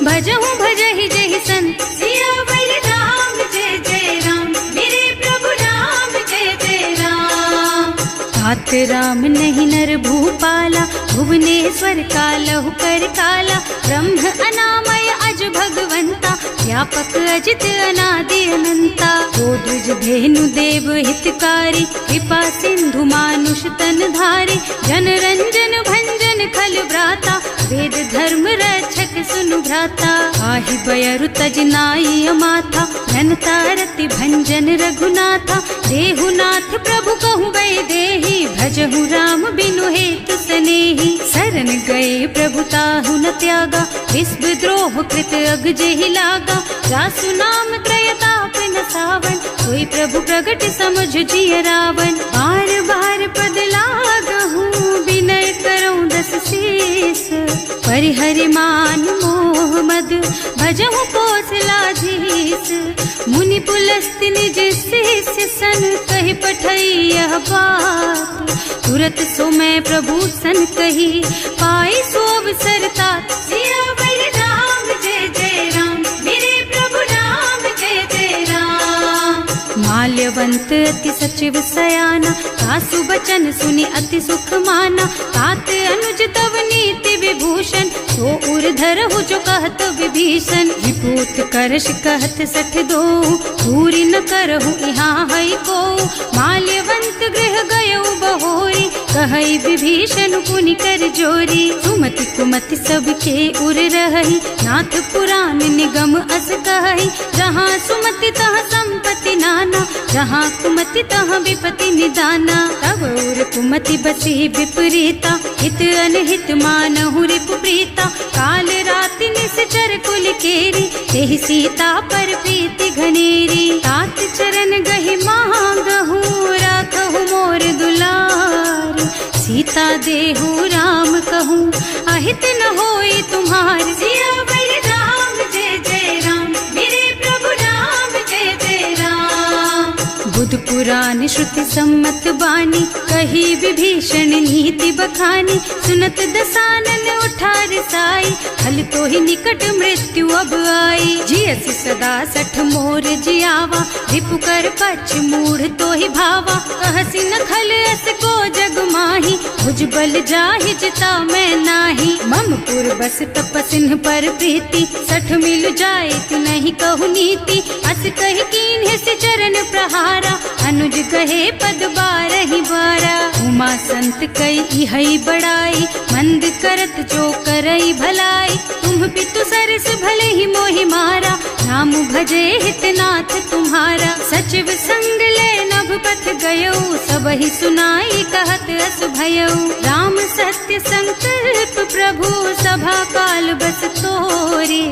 Speaker 1: भजहु भजहि जहि संत। सियावर राम जय जय राम, मेरे प्रभु राम जय जय राम। तात राम नहीं नर भूपाला, भुवनेश्वर कालहु कर काला। ब्रह्म अनामय अज भगवंता, व्यापक अजित अनादि अनंता। गोद्विज धेनु देव हितकारी, कृपा सिंधु मानुष तन धारी। जन रंजन भंजन खल भ्राता, वेद धर्म रक्षक सुनु भ्राता। आहि बयरु तज नाई अमाथा, घनता रति भंजन रघुनाथा। देहुनाथ प्रभु कहु गए देहि, भजहु राम बिनु हेतु सनेहि। शरण गए प्रभु ताहु न त्यागा, विश्व द्रोह कृत अग जेहि लागा। जासु नाम त्रयताप न सावन, सोई प्रभु प्रगट समझ जिय रावण। बार बार पद लागहु, विनय करऊं दस शीस। परिहरि मान मोह मद, भजहु कौशलाधीश। मुनि पुलस्त्य निज शिष्य सन, कहि पठई यह बात। तुरत सो मैं प्रभु सन कही, पाई सो अवसर तात। सियावर राम जय जय राम, मेरे प्रभु राम जय जय राम। माल्यवंत अति सचिव सयाना, सासु बचन सुनि अति सुख माना। तात अनुज तव नीति विभूषण, सो उर धरहु जो कहत विभीषण। विभूत करश कहत 62, पूरी न करहु यहाँ हई को। माल्यवंत गृह गयउ बहोरी, कहई विभीषण पुनि कर जोरी। सुमति कुमति सबके उर रहई, नाथ पुराण निगम अस कहई। जहाँ सुमति तहाँ संपत्ति नाना, जहाँ कुमति तहाँ विपत्ति निदाना। तब उर कुमति बसी विपरीता, हित अनहित मानहु रिपु प्रीता। काल राति निश्चर कुल केरी, तेहि सीता पर प्रीति घनेरी। तात चरण गहि मांगहु, राखहु मोर दुलार। सीता देहु राम कहूँ, अहित न होई तुम्हार। सियावर राम जय जय राम, मेरे प्रभु राम जय जय राम। बुध पुराण श्रुति सम्मत बानी, कही विभीषण नीति बखानी। सुनत दसानन उठा रिसाई, हल तो ही निकट मृत्यु अब आई। जियसि सदा 60 मोर जियावा, रिपु कर पक्ष मूढ़ तो ही भावा। कहसि न खल अस को जग माही, भुज बल जाहि जिता मैं नाही। मम पुर बस तपसिन पर प्रीति, 60 मिल जाए तु नहीं कहु नीति। अस कहि कीन्ह से चरण प्रहारा, अनुज कहे पद 12 बारा। उमा संत कई इहई बड़ाई, मंद करत जो करई भलाई। तुम पितु सरस भले ही मोहि मारा, नाम भजे हितनाथ तुम्हारा। सचिव संग ले नभ पथ गयो, सबहि सुनाई कहत अस भयो। राम सत्य संकल्प प्रभु, सभा काल बस तोरे।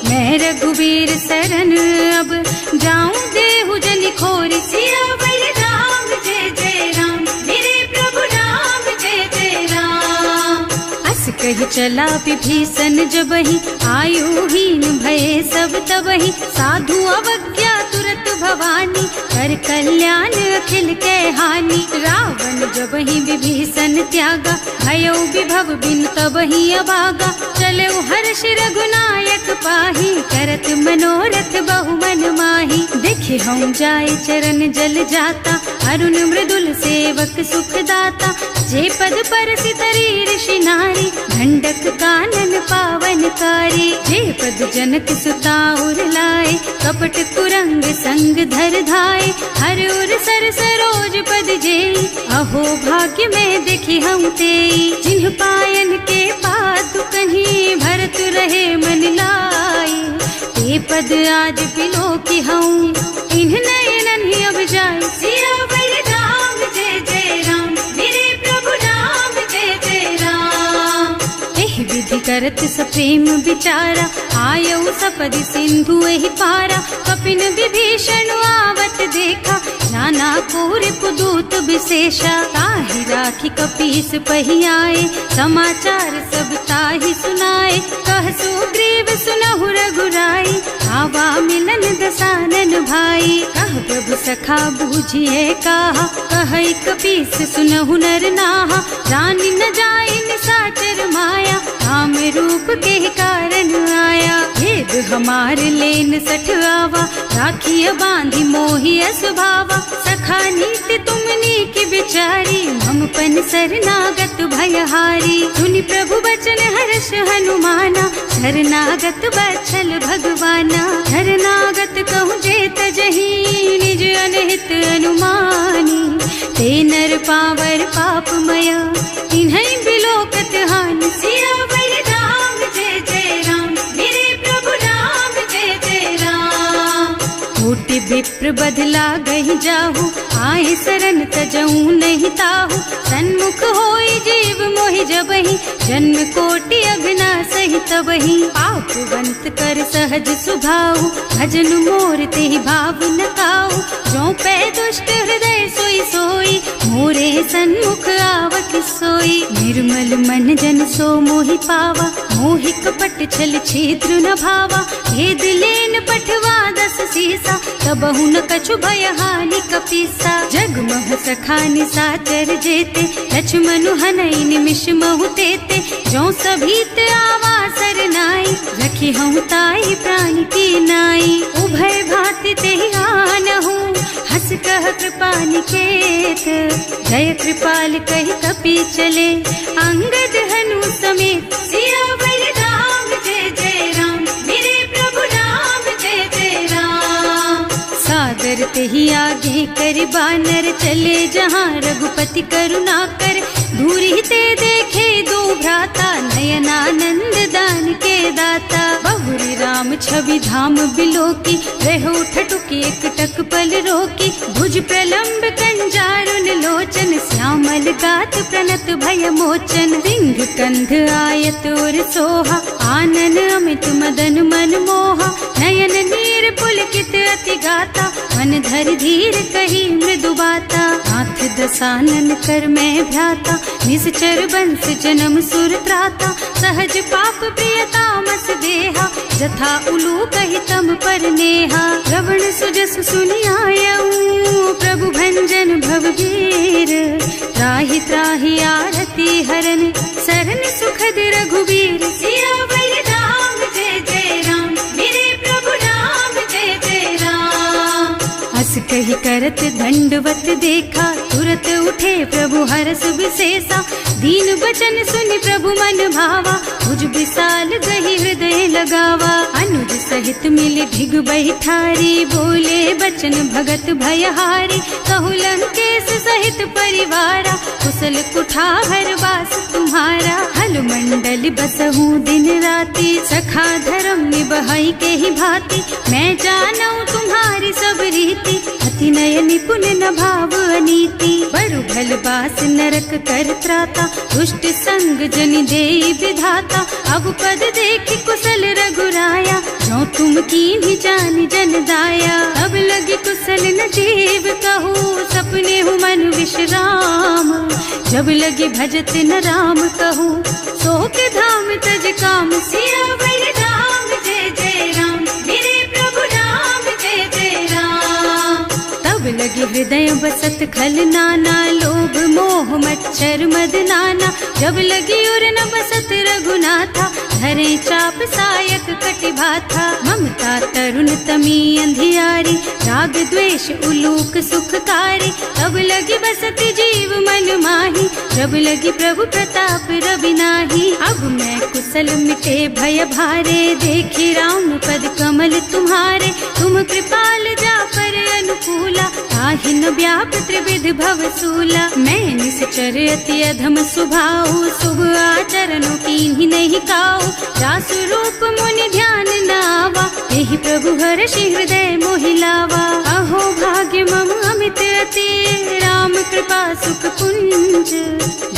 Speaker 1: मैं रघुबीर शरण अब, जाऊं देहु जनि खोरी। सियावर राम जय जय राम, मेरे प्रभु राम जय जय राम। अस कहि चला विभीषण जबहि, आयुहीन भये सब तबहि। साधु अवज्ञा तुरत भवानी, कर कल्याण अखिल के हानि। रावण जबहि विभीषण त्यागा, भयो विभव बिन तबहि अभागा। चलो हर्ष रघुनायक पाहि, करत मनोरथ बहु मन माहि। देखे हम जाय चरण जल जाता, अरुण मृदुल सेवक सुख दाता। जे पद परसि तरी ऋषि नारी, ढंडक कानन पावनकारी। जे पद जनक सुता उर लाए, कपट कुरंग संग धर धाय। हर उर सर सरोज पद जेई, अहो भाग्य में देखी हम तेई। जिन्ह पायन के पादु कहीं, भरत रहे मन लाई। ते पद आज बिलो की हूँ, इन्ह नयनन ही अब जाए। सियावर राम जय जय राम, मेरे प्रभु राम जय जय राम। एहि विधि करत सप्रेम विचारा, आयऊ सपदि सिंधु एहि पारा। कपिन विभीषण आवत देखा, नाना कोरि पुदूत विशेषा। ताहि राखी कपीस पहि आए, समाचार सब ताहि सुनाए। कह सुग्रीव सुनहु रघुराई, आवा मिलन दसानन भाई। कह प्रभु सखा बूझिए काहा, कहै कपीस सुनहु नर नाहा। जानि न जाय निशाचर माया, काम रूप के कारण आया। भेद हमार लेन सठ आवा, राखिय बांधि मोहि स्वभावा। सखा नीति तुमनी की बिचारी, मम पन शरणागत भयहारी। सुनि प्रभु बचन हर्ष हनुमाना, शरणागत बछल भगवाना। शरणागत कहूँ जेत जही, निज अनहित अनुमानी। ते नर पावर पापमया, तिन्है बिलोकत हानि। सियावर राम जय जय राम, मेरे प्रभु राम जय जय राम। कोटि विप्र बदला गहि जाहु, आए शरण तजऊ नहीं ताहु। सन्मुख होई जीव मोहि जबहि, जन्म कोटि अघना सहि तबहि। पापवंत कर सहज सुभाऊ, भजन मोर तेहि भाव न काऊ। जो पै दुष्ट हृदय सोई सोई, मोरे सन्मुख आवत सोई। निर्मल मन जन सो मोहि पावा, मोहि कपट छल छिद्र न भावा। भेद लेन पठवा दस सीसा, तबहु न कछु भय हानि कपीसा। जगमह सखा निशाचर जेते, लक्ष्मण हनई निमिष महु तेते। जो सभीत आवा सरनाई, रखी हूँ ताई प्राण की नाई। उभय भांति तेहि आनहु, हस कह कृपा निकेत। जय कृपाल कहि कपि चले, अंगद हनु समेत। सियावर राम जय जय राम, मेरे प्रभु राम जय जय राम। सादर तेहि आगे कर बानर, चले जहाँ रघुपति करुणा कर। दूरी ते देखे दो भ्राता, नयनानंद दान के दाता। बहुरी राम छवि धाम बिलोकी, रहो ठटुकी एकटक पल रोकी। भुज प्रलंब कंजारुन लोचन, श्यामल गात प्रणत भय मोचन। सिंह कंध आयत और सोहा, आनन अमित मदन मन मोहा। नयन नीर पुलकित अति गाता, मन धर धीर कही मृदु बाता। हाथ दसानन कर मैं भ्राता, निश्चर बंस जन्म सुर त्राता। सहज पाप प्रियता मस देहा, जथा उलू कहि तम पर नेहा। श्रवण सुजस सुनि आयऊ, प्रभु भंजन भवगीर। त्राहि त्राहि आरती हरन, सरन सुखद रघुबीर। सियावर राम जय जय राम, मेरे प्रभु राम जय जय राम। हस कहि करत दंडवत देखा, तुरत उठे प्रभु हरस विशेषा। दीन बचन सुनि प्रभु मन भावा, भुज विशाल गहि हृदय लगावा। अनुज सहित मिल भिग बैठारी, बोले बचन भगत भयहारी। कहु लंकेश सहित परिवारा, कुशल कुठार वास तुम्हारा। हल मंडल बसहु दिन राति, सखा धर्म निबहई के ही भांति। मैं जानऊ तुम्हारी सब रीति, अति नय निपुण न भाव अनीति। बरु भल बास नरक कर त्राता, दुष्ट संग जनि देई विधाता। अब पद देखि कुशल रघुराया, जो तुम कीन्ही जानि जन दाया। अब लगी कुशल न जीव कहू, सपने हूँ मन विश्राम। जब लगी भजत न राम कहू, सो के धाम तज काम। सियावर राम जय जय राम, मेरे प्रभु राम जय जय राम। तब लगी हृदय बसत खल नाना, लोभ मोह मच्छर मद नाना। जब लगी उर न बसत रघुनाथा, धरे चाप सायक कटिभाथा। ममता तरुण तमी अंधियारी, राग द्वेष उलूक सुखकारी। तब लगी बसत जीव मन माही, जब लगी प्रभु प्रताप रवि नाही। अब मैं कुशल मिटे भय भारे, देखी राम पद कमल तुम्हारे। तुम कृपाल जा पर अनुकूला, ताहि न व्याप त्रिविध भव सूला। मैं निश्चर अति अधम सुभाऊ, शुभ आचरणों कीन्ही नहीं काऊ। रास रूप मुनि ध्यान नावा, यही प्रभु हर्षि हृदय मोहि लावा। अहो भाग्य मम अमित रघुपति राम कृपा सुख पुंज।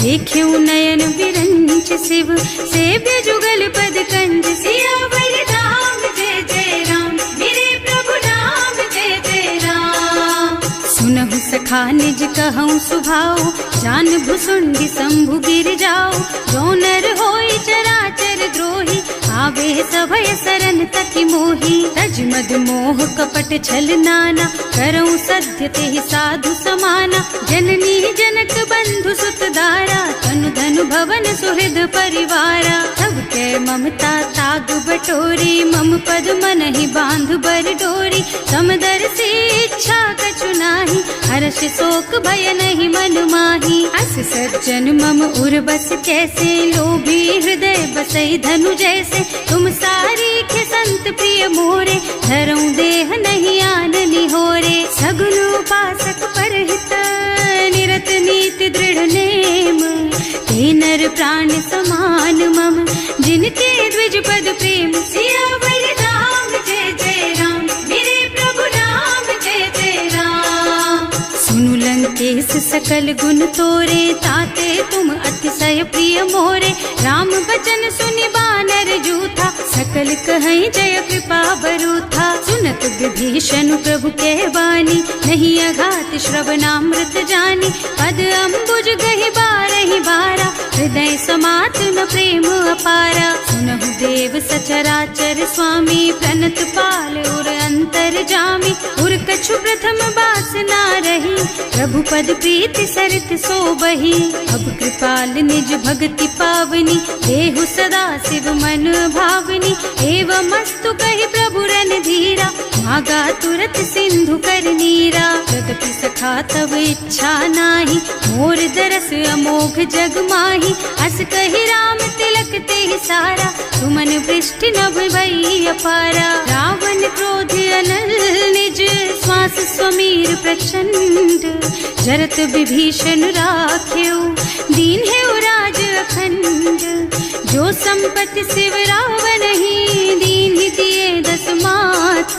Speaker 1: देख्यो नयन विरंच शिव सेव्य जुगल पद कंज। सियावर राम जय जय राम, मेरे प्रभु राम जय जय राम। सुनहु सखा निज कहूँ सुभाओ, जान भुसुंडी शंभु गिर जाओ। जो नर होई चराचर द्रोही, आवे सभय सरन तकी मोही। तज मद मोह कपट छल नाना, करऊं सत्य तेहि साधु समाना। जननी जनक बंधु सुत दारा, तनु धनु भवन सुहृद परिवारा। सब के ममता ताग बटोरी, मम पद मन ही बांध बर डोरी। समदर से इच्छा कछु नाही, हर्ष शोक भय नहीं मन माही। अस सज्जन मम उर बस कैसे, लोभी हृदय बसई धनु जैसे। तुम सारी के संत प्रिय मोरे, धरऊं देह नहीं आन निहोरे। सगुन उपासक परहित, निरत नीति दृढ़ नेम। ते नर प्राण समान मम, जिनके द्विज पद प्रेम। सियावर राम जय जय राम, मेरे प्रभु राम जय जय राम। सुनु लंकेश सकल गुण तोरे, ताते तुम अतिशय प्रिय मोरे। राम बचन सुनि बानर जूथा, सकल कहै जय कृपा बरूथा। सुनत विभीषण प्रभु के बानी, नहीं अघात श्रवणामृत जानी। पद अम्बुज गहि बारहि बारा, हृदय समात न प्रेम अपारा। सुनहु देव सचराचर स्वामी, प्रणत पाल उर अंतर जामी। उर कछु प्रथम बासना रही, प्रभु पद प्रीति सरित सोबही। अब कृपाल निज भक्ति पावनी, देहु सदा शिव मन भावनी। एवं मस्तु कहि प्रभु रन धीरा, मागा तुरत सिंधु कर नीरा। यद्यपि सखा तब इच्छा नाही, मोर दरस अमोघ जग माही। अस कहि राम तिलक तेहि सारा, सुमन वृष्टि नभ भई अपारा। रावण क्रोध अनल निज, श्वास स्वमीर प्रचंड। जरत विभीषण राख्यो, दीन है राज अखंड। जो संपत्ति शिव रावण ही, दीन ही दिए दस माथ।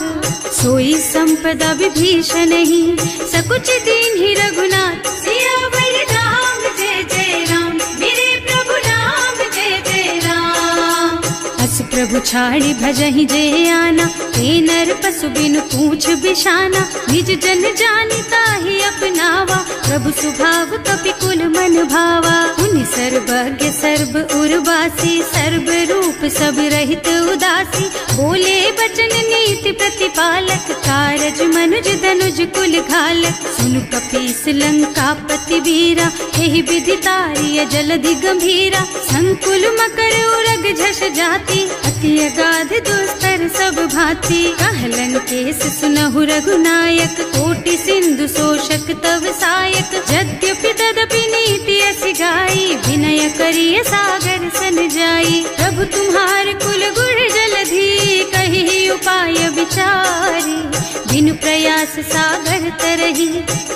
Speaker 1: सोई संपदा विभीषण ही, सकुच दीन ही रघुनाथ। सियावर राम जय जय राम, मेरे प्रभु राम जय जय राम। अस प्रभु छाड़ी भजहि जे आना, ते नर पशु बिनु पूछ बिशाना। निज जन जानि ताहि अपनावा, प्रभु स्वभाव कपि कुल मन भावा। उनि सर्वज्ञ सर्व उर्वासी, सर्व रूप सब रहित उदासी। बोले बचन नीति प्रतिपालक, कारज मनुज धनुज कुल घालक। सुनु कपीस लंकापति वीरा, एहि विधि तारिय जलधि गंभीरा। संकुल मकर उरग झष जाति, अति अगाध दुस्तर सब भांति। कहलन केस सुनहु रघुनायक, कोटि सिंधु शोषक तव सायक। यद्यपि तदपि नीति असि गाई, विनय करिय सागर सन जाई। प्रभु तुम्हार कुल गुण जलधि, कहि उपाय विचारी। बिनु प्रयास सागर तरही,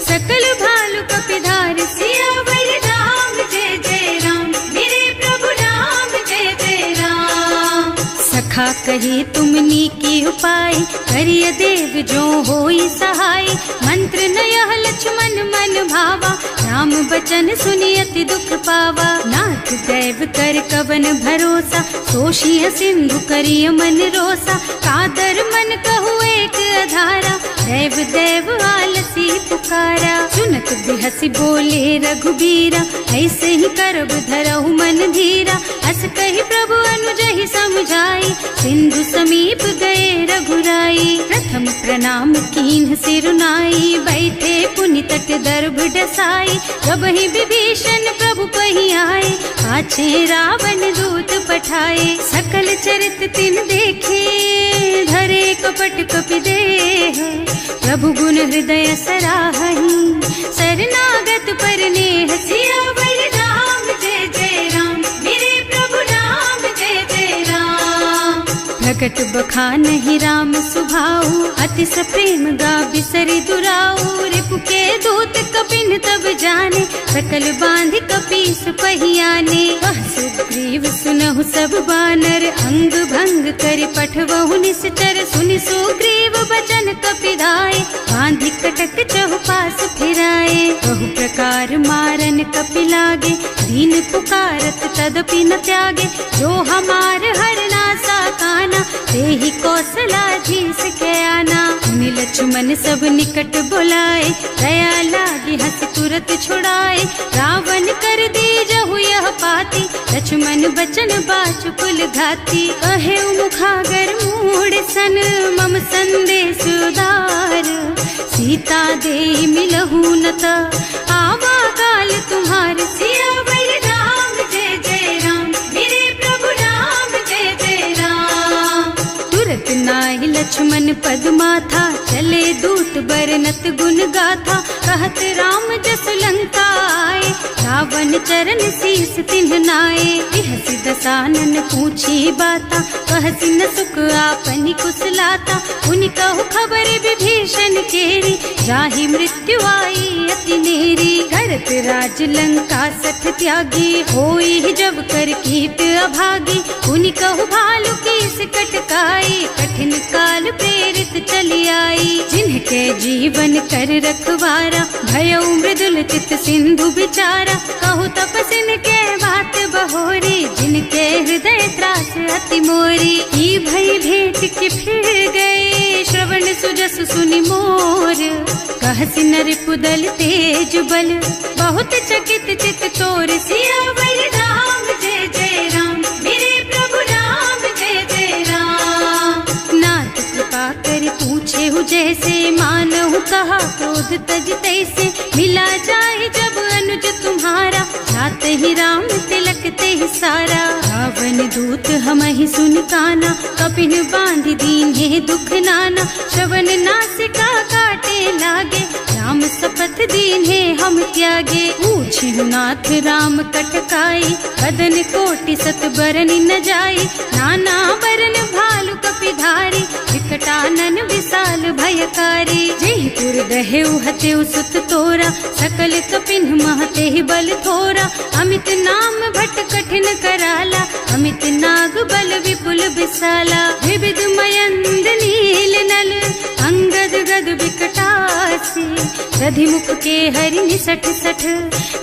Speaker 1: सकल भालु कपिधार। सियावर राम जय जय राम, मेरे प्रभु राम जय जय राम। सखा कही तुमनी की उपाय, करिय देव जो होई सहाय। मंत्र नयह लक्ष्मण मन भावा, राम बचन सुनि अति दुख पावा। नाथ दैव कर कवन भरोसा, तोषिय सिंधु करिय मन रोसा। कादर मन कहु एक अधारा, दैव दैव आलसी पुकारा। सुनत बिहसी बोले रघुबीरा, ऐसे ही करब धरहु मन धीरा। अस कहि प्रभु अनुजहि समझाई, सिंधु समीप गए रघुराई। प्रथम प्रणाम कीन्ह सिरुनाई, बैठे पुनि तट दर्भ डसाई। जब ही विभीषण प्रभु पही आए, पाछे रावण दूत पठाए। सकल चरित तिन देखे, धरे कपट कपि देह। प्रभु गुण हृदय सराहहि, शरणागत पर नेह। सियावर राम जय जय राम, मेरे प्रभु राम जय जय राम। प्रकट बखानहि राम सुभाऊ, अतिस प्रेम गा बिसरि दुराऊ। रिपु के दूत कपिन तब जाने, सकल बांध कपीस पहियाने। वह सुग्रीव सुनहु सब बानर, अंग भंग करि पठवहु निश्चर। सुनि सुग्रीव बचन कपि दाए, बांधि कटक चहुपास फिराए। बहु प्रकार मारन कपि लागे, दीन पुकारत तदपि न त्यागे। जो हमार हरनासा काना, तेहि कौशलाधीश के आना। मुनि लक्ष्मण सब निकट बुलाए, दया लागी हंस तुरत छुड़ाए। रावण कर दीजहु यह पाती, लक्ष्मण बचन बाचु कुल घाती। कहे मुखागर मूढ़ सन, मम संदेश उदार। सीता दे मिलहु न त, आवा काल तुम्हार। सियावर राम जय जय राम, मेरे प्रभु राम जय जय राम। तुरत नाहि लक्ष्मण पद माथा, चले दूत बरनत गुण गाथा। कहत राम जस लंका आए, रावण चरण शीस तिन्ह नाए। बिहसि दसानन पूछी बाता, कहसि न सुख आपनि कुशलाता। उनि कहु खबर विभीषण केरी, जाहि मृत्यु आई अति नेरी। करत राज लंका सठ त्यागी, होई जब कर कीट अभागी। उनि कहु भालु कीस कटकाई, कठिन काल प्रेरित चली आई। जिनके जीवन कर रखवारा, भयउ मृदुल चित सिंधु बिचारा। कहु तपसिन के बात बहोरी, जिनके हृदय त्रास अति मोरी। ई भई भेंट के फिर गए, श्रवण सुजस सुनि मोर। कहसि नरिपुदल तेज बल, बहुत चकित चित तोर। सियावर राम जय जय राम, मेरे प्रभु राम जय जय राम। नाथ कृपा कर पूछे हु जैसे, मानहु कहा क्रोध तज तैसे। मिला जाए जब अनुज तुम्हारा, जात ही राम तिलक ते ही सारा। रावण दूत हमहि सुन काना, कपिन बांधि दीन्हे दुख नाना। श्रवण नासिका काटे लागे, राम शपथ दीन्हे हम त्यागे। पूछिहु नाथ राम कटकाई, बदन कोटि सत बरन न जाई। नाना बरन भालु कपिधारी, विकटानन विशाल भयकारी। जयपुर दहेउ हतेउ सुत तोरा, सकल कपिन महते ही बल थोरा। अमित नाम भट कठिन कराला, अमित नाग बल विपुल विशाला। विविध मयंद नील नल, अंगद गद विकटासी। दधि मुख के हरि निसठ सठ,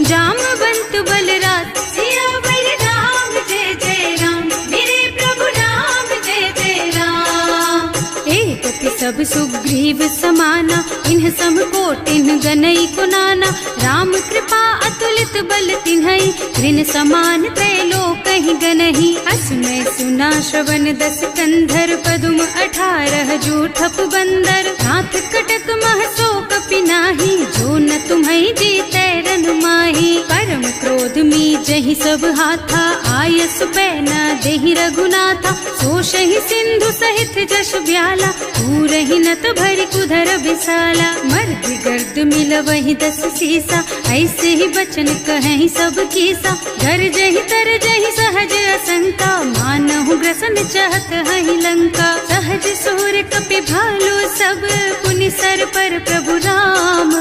Speaker 1: जामवंत बलराज। सियावर राम जय जय राम, मेरे प्रभु राम जय जय राम। एक सब सुग्रीव समाना, इन्ह सम कोटिन गनई को नाना। राम कृपा अतुलित बल तिन्हई, ऋण समान त्रैलोक ही गनहि। असुनै सुना श्रवण दस कंधर, पदुम 18 जूठप बंदर। नाथ कटक मह सो कपि नाही, जो न तुम्है जीतै रन माही। परम क्रोध मी जहि सब हाथा, आयस बैना देहि रघुनाथा। सोषहि सिंधु सहित जश ब्याला, पूरहि नत भरि कुधर विशाला। मर्द गर्द मिलवहि 10 सीसा, ऐसे ही बचन कहें सब कीसा। घर जहि तर जहि सहज असंका, मानहु ग्रसन चाहत हहि लंका। सहज सूर कपि भालु सब, पुनि सर पर प्रभु राम।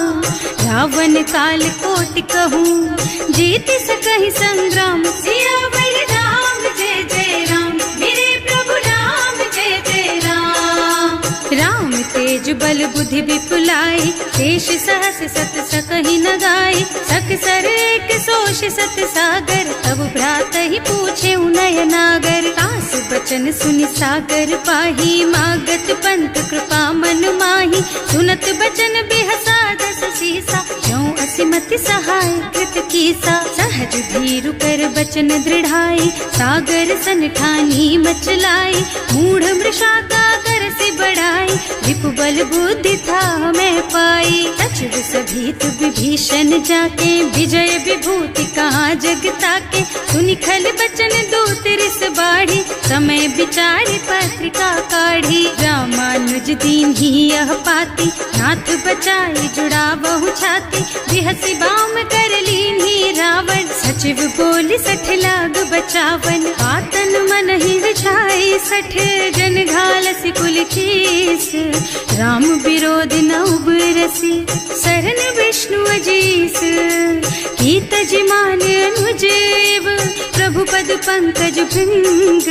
Speaker 1: रावण काल कोटि कहूँ, जीति सकहि संग्राम। सियावर राम जय जय राम, मेरे प्रभु राम जय जय राम। राम तेज बल बुद्धि विपुलाई, शेष सहस सत सकहि न गाई। सकसर एक सोष सत सागर, तब भ्रात ही पूछे उनय नागर। कास बचन सुनि सागर पाही, मागत पंत कृपा मन माही। सुनत बचन बिहसा 10 सीसा, ज्यों असिमति सहाय कृत कीसा। सहज धीरु कर बचन दृढ़ाई, सागर सन ठानी मचलाई। मूढ़ मृषा का कर से बढ़ाई, विपु बल बुद्धि था मैं पाई। सचिव सभीत विभीषण जाके, विजय विभूति कहाँ जगता के। सुनि खल बचन दूत रिस बाढ़ी, समय विचारी पत्रिका काढ़ी। रामानुज दीन ही यह पाती, नाथ बचाई जुड़ा बहु छाती। बिहसि बाम कर लीन्ही रावण, सचिव बोली 60 लाग बचावन। आतन मन ही विछाई सठ जन घालस कुल कीस, राम विरोध न उबरसी शरण विष्णु अजीस। की तजिमान अनुजेव प्रभु पद पंकज भृंग,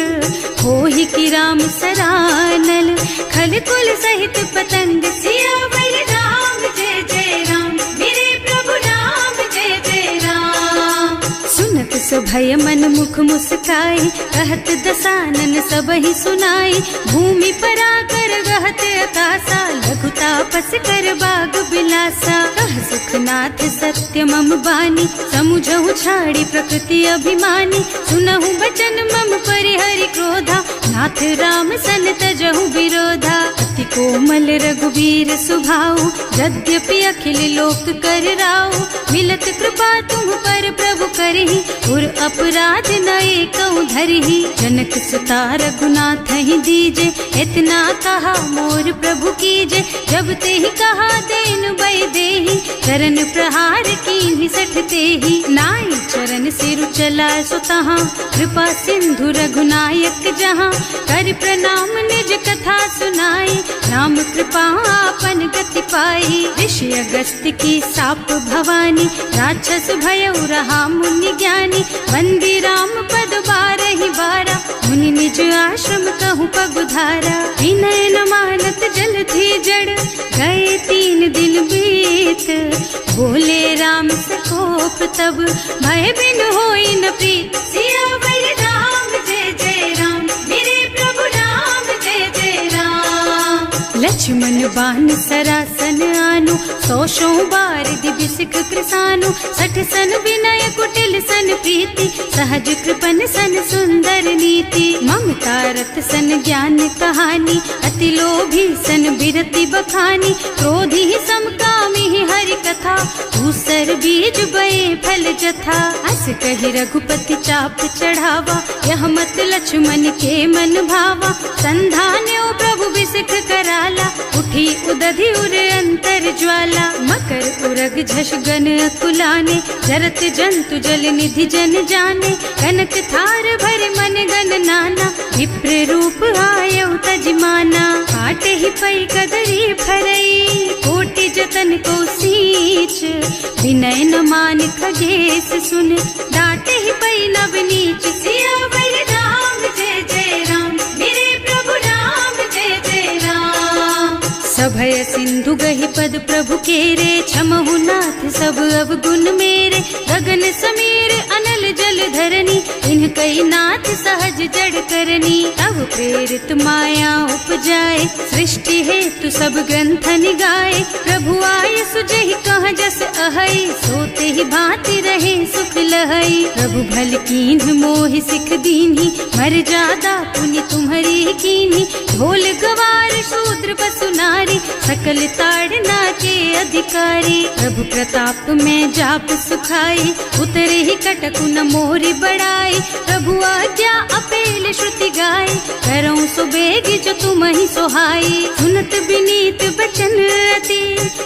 Speaker 1: होहि की राम सरानल खल कुल सहित पतंग। सियावर राम जय जय राम, मेरे प्रभु राम जय जय राम। सुनत सभय मन मुख मुस्काई, कहत दसानन सबहि सुनाई। भूमि पराकर गहत आकाशा, लघु तापस कर बाग बिलासा। कह सुखनाथ सत्य मम बानी, समुझहु छाड़ी प्रकृति अभिमानी। सुनहु बचन मम परिहरि क्रोधा, नाथ राम सन तजहु विरोधा। अति कोमल रघुवीर सुभाऊ, यद्यपि अखिल लोक कर राऊ। मिलत कृपा तुम पर प्रभु करहि, उर अपराध न एकउ धरहि। जनक सुता रघुनाथ ही दीजे, इतना कहा मोर प्रभु कीजे। जब ते ही कहा देन बय देहि, चरण प्रहार कीन्हि सठ तेहि। नाई चरण सिरु चला सुतहाँ, कृपा सिंधु रघुनायक जहाँ। कर प्रणाम निज कथा सुनाई, राम कृपा आपन गति पाई। ऋषि अगस्त्य की साप भवानी, राक्षस भयउ रहा मुनि ज्ञानी। वंदी राम पद बारहि बारा, मुनि निज आश्रम कहूँ पगुधारा। विनय न मानत जल थी जड़, गए 3 दिन बीत। बोले राम सकोप तब, भय बिन होई न प्रीत। सियावर राम जय जय राम, मेरे प्रभु राम जय जय राम। लक्ष्मण बान सरासन आनु, 100 बार दिव्य सिख कृसानु। 60 सन विनय कुटिल सन प्रीति, सहज कृपन सन सुंदर नीति। ममता रत सन ज्ञान कहानी, अति लोभी सन बिरति बखानी। क्रोधी समकामी हरि कथा, दूसर बीज बये फल जथा। अस कहि रघुपति चाप चढ़ावा, यह मत लक्ष्मण के मन भावा। संधान्यो प्रभु बिसिख कराला, उठी उदधि उर अंतर ज्वाला। मकर उरग झष गन अकुलाने, जरत जंतु जल निधि जन जाने। कनक थार भर मन गन नाना, विप्र रूप आयउ तजमाना। काटे ही पै कदरी फरई, कोटि जतन को सींच। विनय न मान खगेश सुन, डांटे ही पै नव नीच। सियावर राम जय जय राम, मेरे प्रभु राम जय जय राम। सभय सिंधु गहि पद प्रभु केरे, क्षमहु नाथ सब अवगुण मेरे। गगन समीर अनल जल धरनी, इन्ह कई नाथ सहज जड़ करनी। तब प्रेरित माया उपजाए, सृष्टि हेतु सब ग्रंथन गाए। प्रभु आय सुजहि कह जस अहै, सोते ही भांति रहे सुख लहै। प्रभु भल कीन्ह मोहि सिख दीन्ही, मर जादा पुनि तुम्हरी कीन्ही। ढोल गवार शूद्र पशु नारी, सकल ताड़ना के अधिकारी। प्रभु प्रताप में जाप सुखाई, उतरे ही कटकु न मोरी बड़ाई। प्रभु आज्ञा अपेल श्रुति गाय, करऊं सुबेग जो तुम ही सोहाई। सुनत विनीत बचन अति,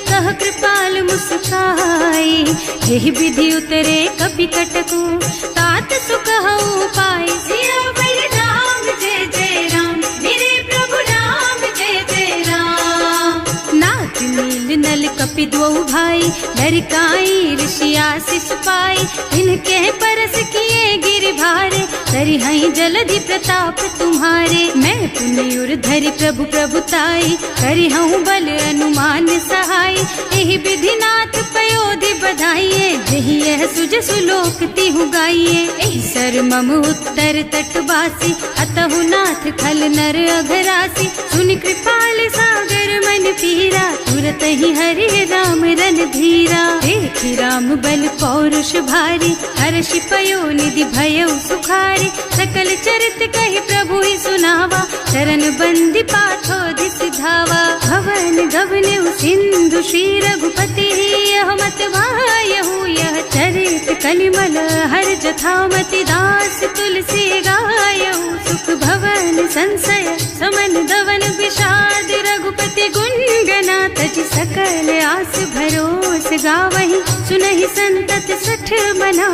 Speaker 1: कह कृपाल मुस्काई। यही विधि उतरे कपि कटकु, तात सुकहु पाई। सियावर राम जय जय राम, मेरे प्रभु राम जय जय राम। नाथ नील नल कपि द्वौ भाई, लरिकाई ऋषि आशीष पाई। इनके परस किए गिर भारे, तरि हई जलधि प्रताप तुम्हारे। मैं पुनि उर धरि प्रभु प्रभुताई, करि हूँ बल अनुमान सहाय। एहि विधि नाथ पयोधि बधाइए, जहि यह सुज सुलोक तिहु गाइए। एहि सर मम उत्तर तटवासी, अतहु नाथ खल नर अघरासी। सुनि कृपाल सागर मन पीरा, तुरत ही हरि राम रन धीरा। देखि राम बल पौरुष भारी, हर्षि पयो निधि भयउ सुखारी। सकल चरित कहि प्रभु ही सुनावा, चरण बंदी पाथोधि सिधावा। भवन गवने सिंधु श्री रघुपति, यह मत वायहु यह चरित कलिमल हर जथामति। दास तुलसी गायहु, सुख भवन संशय समन दवन विषाद। रघुपति गुणगना तजि सकल आस भरोस गावहि। सुनहि संतत सठ मना,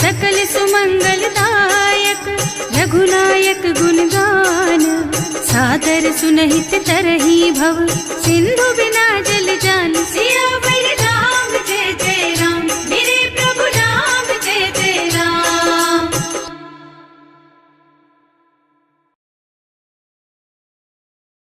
Speaker 1: सकल सुमंगल दायक। रघुनायक गुणगान सागर सुनहित तरही भव, सिंधु बिना जल